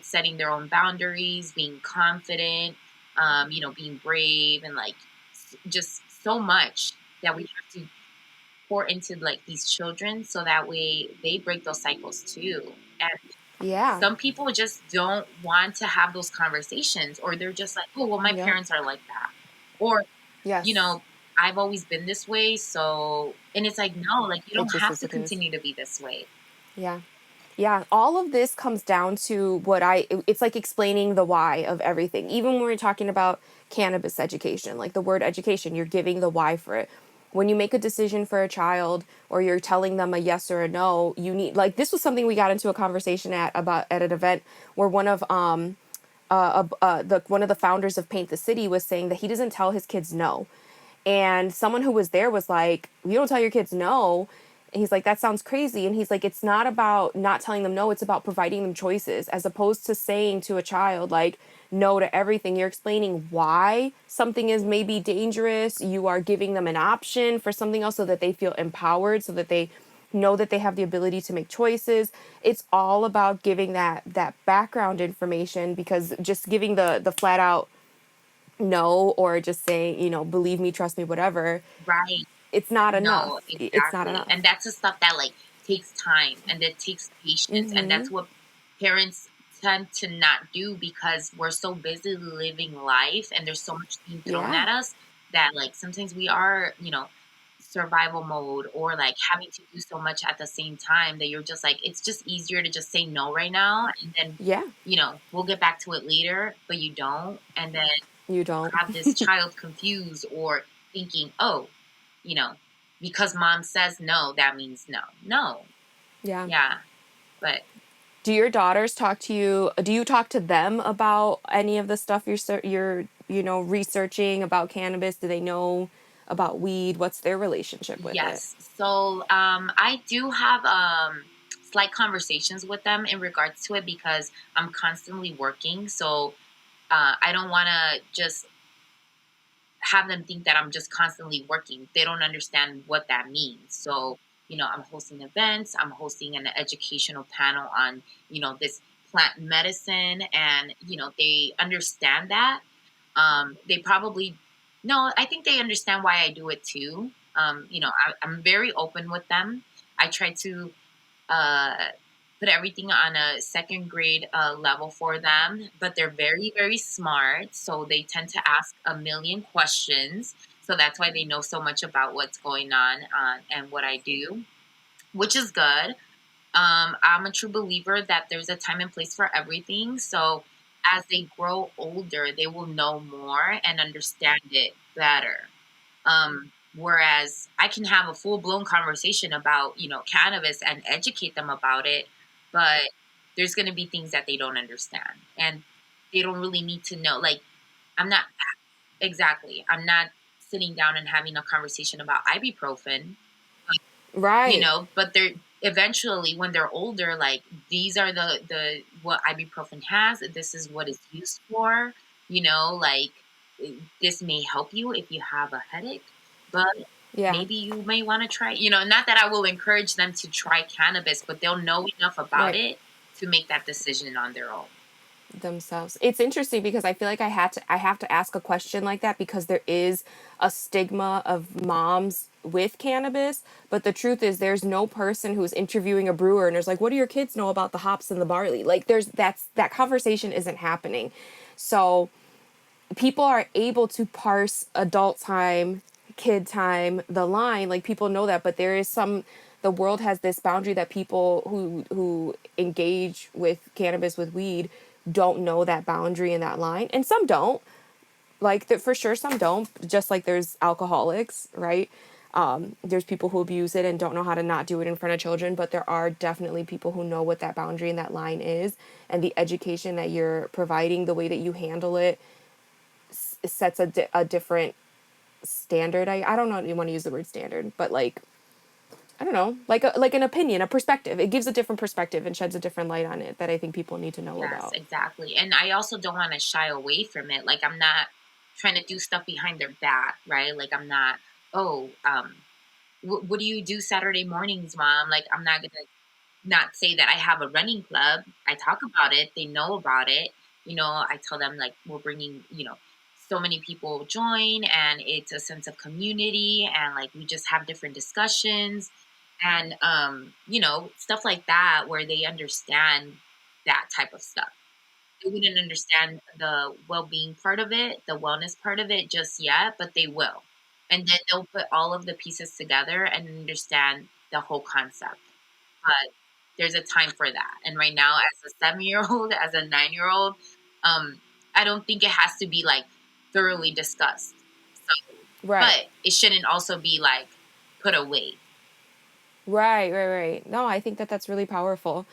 setting their own boundaries, being confident, being brave, and like just so much that we have to pour into like these children so that way they break those cycles too. And Yeah. some people just don't want to have those conversations, or they're just like, oh, well, my Yep. parents are like that. Or, you Yes. know, I've always been this way. So, and it's like, no, like you It don't just have is to what it is. continue to be this way. Yeah. Yeah, all of this comes down to it's like explaining the why of everything. Even when we're talking about cannabis education, like the word education, you're giving the why for it. When you make a decision for a child or you're telling them a yes or a no, you need, like, this was something we got into a conversation at an event where one of the founders of Paint the City was saying that he doesn't tell his kids no. And someone who was there was like, "You don't tell your kids no." And he's like, "That sounds crazy." And he's like, "It's not about not telling them no, it's about providing them choices, as opposed to saying to a child like no to everything. You're explaining why something is maybe dangerous. You are giving them an option for something else so that they feel empowered, so that they know that they have the ability to make choices. It's all about giving that background information, because just giving the flat out no, or just saying, believe me, trust me, whatever, Right. it's not No, enough. It's not exactly. And enough. that's the stuff that like takes time and that takes patience. And Mm-hmm. that's what parents tend to not do because we're so busy living life and there's so much being thrown Yeah. at us that like sometimes we are, survival mode, or like having to do so much at the same time that you're just like, it's just easier to just say no right now. And then, Yeah. we'll get back to it later, but you don't. And then You don't. have this child confused or thinking, oh, you know, because mom says no, that means no. No. Yeah. Yeah. But Do your daughters talk to you? Do you talk to them about any of the stuff you're researching about cannabis? Do they know about weed? What's their relationship with it? yes. So I do have slight conversations with them in regards to it because I'm constantly working. So I don't want to just have them think that I'm just constantly working. They don't understand what that means. So, I'm hosting events, I'm hosting an educational panel on, this plant medicine, and, they understand that. They probably, no, I think they understand why I do it too. I'm very open with them. I try to uh, put everything on a second grade level for them, but they're very, very smart. So they tend to ask a million questions. So that's why they know so much about what's going on and what I do, which is good. I'm a true believer that there's a time and place for everything. So as they grow older, they will know more and understand it better. Whereas I can have a full blown conversation about, cannabis and educate them about it, but there's going to be things that they don't understand and they don't really need to know. Like, I'm not exactly, I'm not sitting down and having a conversation about ibuprofen, Right. but they're eventually when they're older, like these are the what ibuprofen has, this is what it's used for, like this may help you if you have a headache, but Yeah. maybe you may want to try, not that I will encourage them to try cannabis, but they'll know enough about Right. it to make that decision on their own. Themselves. It's interesting because I feel like I have to ask a question like that because there is a stigma of moms with cannabis, but the truth is there's no person who's interviewing a brewer and there's like, what do your kids know about the hops and the barley? Like that conversation isn't happening. So people are able to parse adult time, kid time, the line, like people know that, but there is the world has this boundary that people who engage with cannabis, with weed, don't know that boundary and that line, and some don't. Like for sure some don't, just like there's alcoholics, right? There's people who abuse it and don't know how to not do it in front of children, but there are definitely people who know what that boundary and that line is, and the education that you're providing, the way that you handle it, sets a different standard. I don't know if you want to use the word standard, but like I don't know, like an opinion, a perspective. It gives a different perspective and sheds a different light on it that I think people need to know Yes, about. exactly. And I also don't want to shy away from it. Like I'm not trying to do stuff behind their back, right? Like I'm not, oh, what do you do Saturday mornings, mom? Like I'm not gonna not say that I have a running club. I talk about it. They know about it. I tell them like we're bringing, so many people join and it's a sense of community and like we just have different discussions and stuff like that where they understand that type of stuff. They wouldn't understand the well-being part of it, the wellness part of it just yet, but they will. And then they'll put all of the pieces together and understand the whole concept. But there's a time for that. And right now, as a 7-year old, as a 9-year old, I don't think it has to be like thoroughly discussed. So, Right. but it shouldn't also be like put away. Right. No, I think that that's really powerful.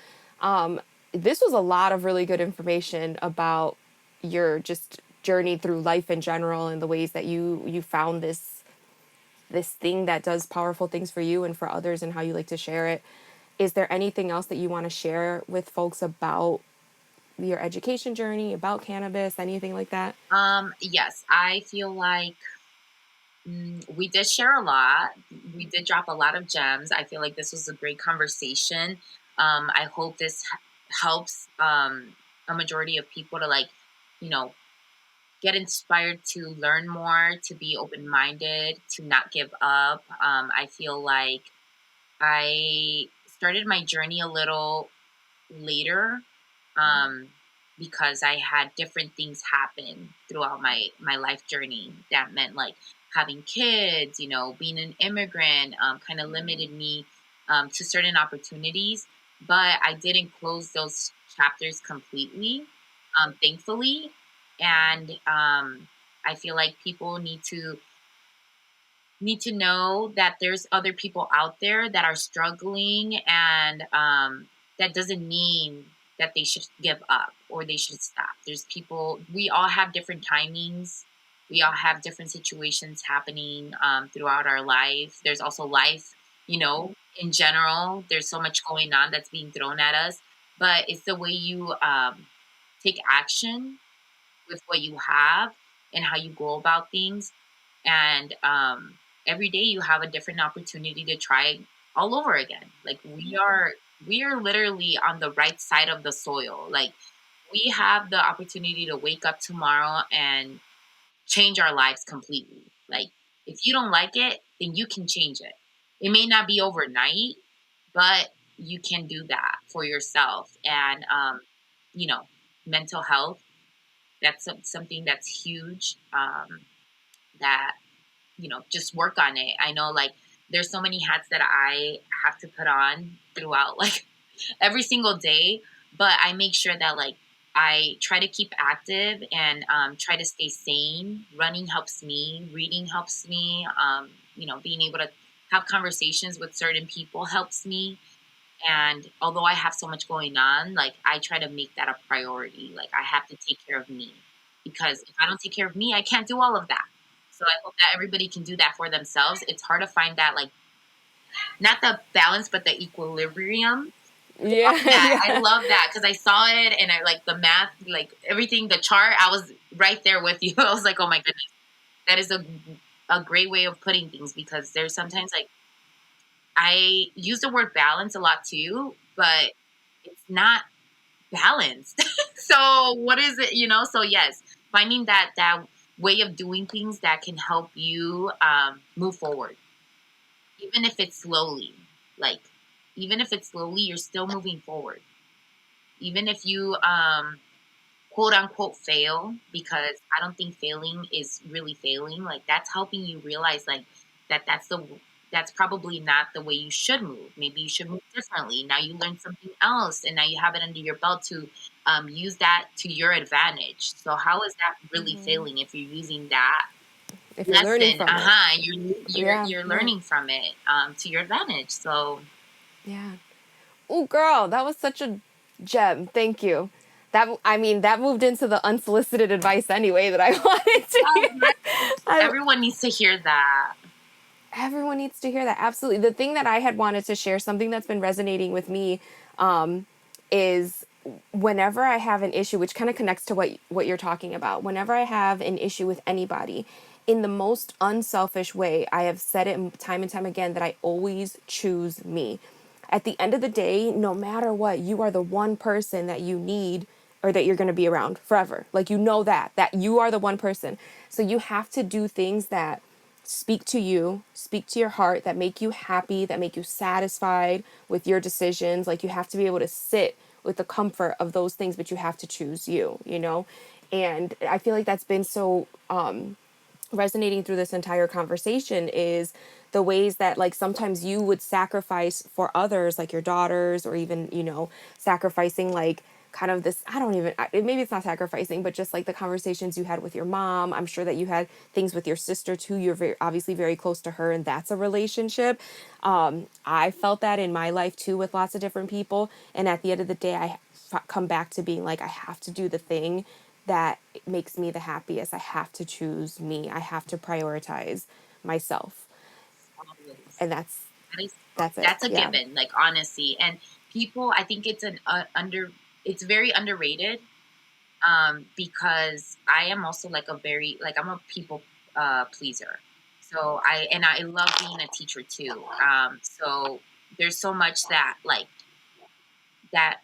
This was a lot of really good information about your just journey through life in general and the ways that you found this thing that does powerful things for you and for others and how you like to share it. Is there anything else that you want to share with folks about your education journey, about cannabis, anything like that? Yes, I feel like we did share a lot. We did drop a lot of gems. I feel like this was a great conversation. I hope this helps a majority of people to like, you know, get inspired to learn more, to be open minded, to not give up. I feel like I started my journey a little later um, because I had different things happen throughout my life journey. That meant like having kids, being an immigrant, kind of limited me to certain opportunities. But I didn't close those chapters completely, thankfully. And I feel like people need to know that there's other people out there that are struggling and that doesn't mean that they should give up or they should stop. There's people, we all have different timings. We all have different situations happening throughout our life. There's also life, in general. There's so much going on that's being thrown at us. But it's the way you take action with what you have and how you go about things. And every day you have a different opportunity to try all over again. Like we are literally on the right side of the soil. Like we have the opportunity to wake up tomorrow and change our lives completely. Like if you don't like it, then you can change it. It may not be overnight, but you can do that for yourself. And you know, mental health, that's something that's huge. That just work on it. I know like there's so many hats that I have to put on throughout like every single day. But I make sure that like I try to keep active and try to stay sane. Running helps me. Reading helps me. Being able to have conversations with certain people helps me. And although I have so much going on, like I try to make that a priority. Like I have to take care of me because if I don't take care of me, I can't do all of that. So I hope that everybody can do that for themselves. It's hard to find that, like, not the balance, but the equilibrium. Yeah, I yeah. love that because I saw it and I like the math, like everything, the chart. I was right there with you. I was like, oh my goodness, that is a great way of putting things because there's sometimes like I use the word balance a lot too, but it's not balanced. So what is it? So yes, finding that way of doing things that can help you move forward, even if it's slowly. Like even if it's slowly, you're still moving forward. Even if you quote unquote fail, because I don't think failing is really failing. Like that's helping you realize like that's probably not the way you should move. Maybe you should move differently. Now you learn something else, and now you have it under your belt to use that to your advantage. So how is that really failing if you're using that If you're learning lesson? from it. Yeah, You're yeah, learning from it to your advantage. So yeah. Oh, girl, that was such a gem. Thank you. That moved into the unsolicited advice anyway that I wanted to hear. I, everyone needs to hear that. Everyone needs to hear that. Absolutely. The thing that I had wanted to share, something that's been resonating with me, is whenever I have an issue, which kind of connects to what you're talking about. Whenever I have an issue with anybody, in the most unselfish way, I have said it time and time again that I always choose me. At the end of the day, no matter what, you are the one person that you need or that you're going to be around forever. Like you know that you are the one person. So you have to do things that speak to you, speak to your heart, that make you happy, that make you satisfied with your decisions. Like you have to be able to sit with the comfort of those things, but you have to choose you, you know? And I feel like that's been so resonating through this entire conversation is the ways that like sometimes you would sacrifice for others, like your daughters, or even, sacrificing like kind of this, I don't even, maybe it's not sacrificing, but just like the conversations you had with your mom. I'm sure that you had things with your sister too. You're obviously very close to her, and that's a relationship. I felt that in my life too with lots of different people. And at the end of the day, come back to being like, I have to do the thing that makes me the happiest. I have to choose me. I have to prioritize myself. Always. And that's That is, that's it. that's a Yeah. given, like honesty. And people, I think it's it's very underrated because I am also like I'm a people pleaser. So I love being a teacher too. So there's so much that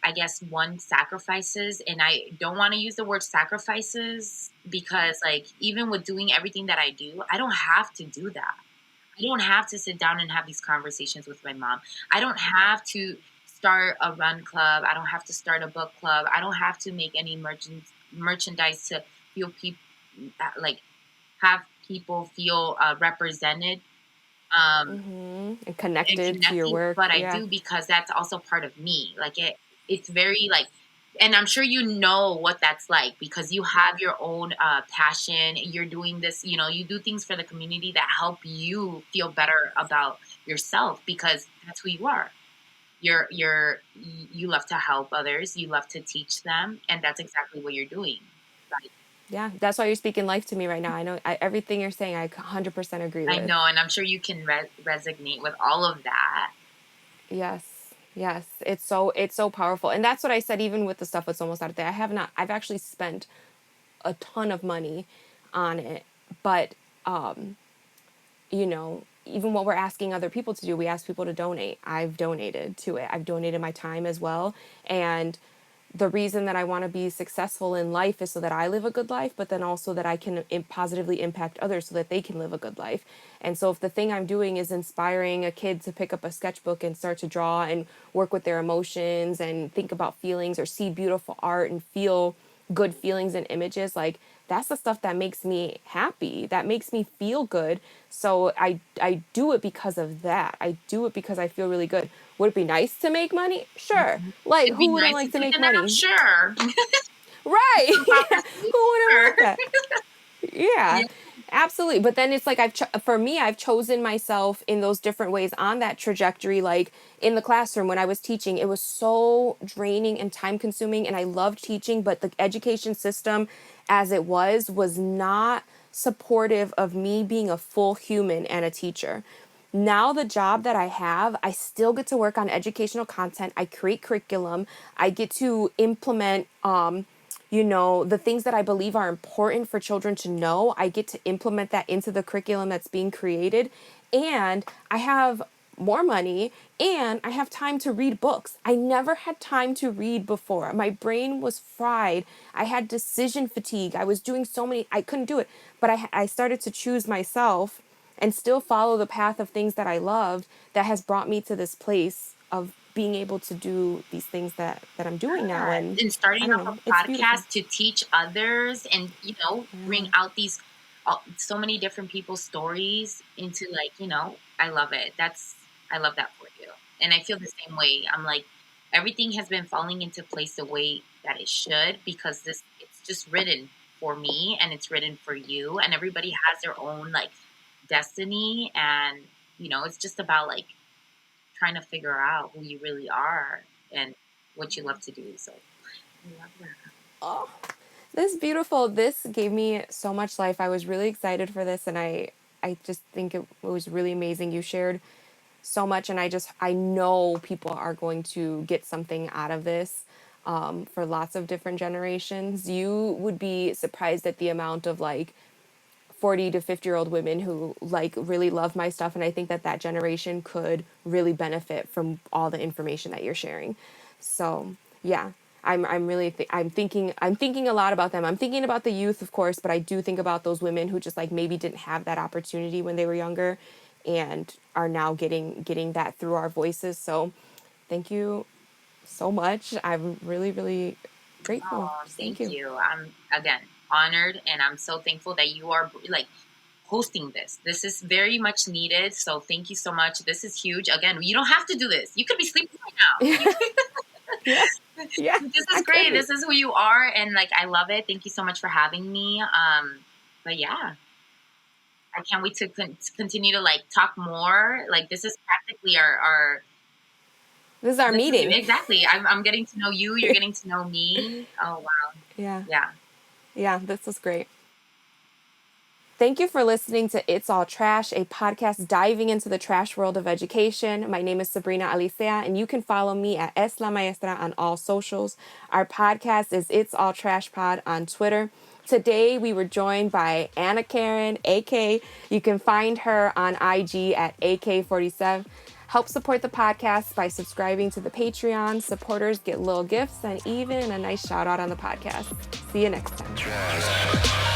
I guess one sacrifices, and I don't want to use the word sacrifices because like even with doing everything that I do, I don't have to do that. I don't have to sit down and have these conversations with my mom. I don't have to start a run club. I don't have to start a book club. I don't have to make any merchandise to feel people like have people feel represented And and connected to your connected. work. But I Yeah. do because that's also part of me. Like it's very like, and I'm sure you know what that's like because you have your own passion. You're doing this, you do things for the community that help you feel better about yourself because that's who you are. You love to help others. You love to teach them, and that's exactly what you're doing. Like, Yeah. That's why you're speaking life to me right now. I know everything you're saying, I 100% agree I with. know, and I'm sure you can resonate with all of that. Yes. Yes. It's so powerful. And that's what I said, even with the stuff that's almost out of there. I've actually spent a ton of money on it. But even what we're asking other people to do, we ask people to donate. I've donated to it. I've donated my time as well. And the reason that I want to be successful in life is so that I live a good life, but then also that I can positively impact others so that they can live a good life. And so if the thing I'm doing is inspiring a kid to pick up a sketchbook and start to draw and work with their emotions and think about feelings or see beautiful art and feel good feelings and images, like that's the stuff that makes me happy, that makes me feel good. So I do it because of that. I do it because I feel really good. Would it be nice to make money? Sure. Like, It'd be who wouldn't nice to like to take make a nap, money? sure. Right. Some proper Yeah. sleep, Who wouldn't sure. want that? Yeah, Yeah. absolutely. But then it's like for me, I've chosen myself in those different ways on that trajectory. Like in the classroom when I was teaching, it was so draining and time consuming, and I loved teaching, but the education system as it was not supportive of me being a full human and a teacher. Now the job that I have, I still get to work on educational content. I create curriculum. I get to implement the things that I believe are important for children to know. I get to implement that into the curriculum that's being created. And I have more money and I have time to read books. I never had time to read before. My brain was fried. I had decision fatigue. I was doing so many, I couldn't do it. But I started to choose myself and still follow the path of things that I loved that has brought me to this place of being able to do these things that I'm doing now. And And I starting don't up know, a it's beautiful. podcast to teach others and, bring out these so many different people's stories into I love it. I love that for you. And I feel the same way. I'm like, everything has been falling into place the way that it should because it's just written for me and it's written for you and everybody has their own like destiny and it's just about like trying to figure out who you really are and what you love to do. So I love that. Oh, this is beautiful. This gave me so much life. I was really excited for this, and I just think it was really amazing. You shared so much, and I know people are going to get something out of this for lots of different generations. You would be surprised at the amount of like 40 to 50-year-old women who like really love my stuff, and I think that generation could really benefit from all the information that you're sharing. So yeah, I'm really I'm thinking a lot about them. I'm thinking about the youth, of course, but I do think about those women who just like maybe didn't have that opportunity when they were younger and are now getting that through our voices. So thank you so much. I'm really, really grateful. Oh, Just thank thank you. you. I'm again honored and I'm so thankful that you are like hosting this. This is very much needed. So thank you so much. This is huge. Again, you don't have to do this. You could be sleeping right now. Yeah. Yeah. This I is could great. be. This is who you are and like I love it. Thank you so much for having me. But yeah, I can't wait to continue to like talk more. Like this is practically our This is our this is meeting. exactly. I'm getting to know you. You're getting to know me. Oh wow. Yeah. Yeah. Yeah, this was great. Thank you for listening to It's All Trash, a podcast diving into the trash world of education. My name is Sabrina Alicea, and you can follow me at Es La Maestra on all socials. Our podcast is It's All Trash Pod on Twitter. Today, we were joined by AnaKaren, AK. You can find her on IG at AK40Sev. Help support the podcast by subscribing to the Patreon. Supporters get little gifts and even a nice shout out on the podcast. See you next time.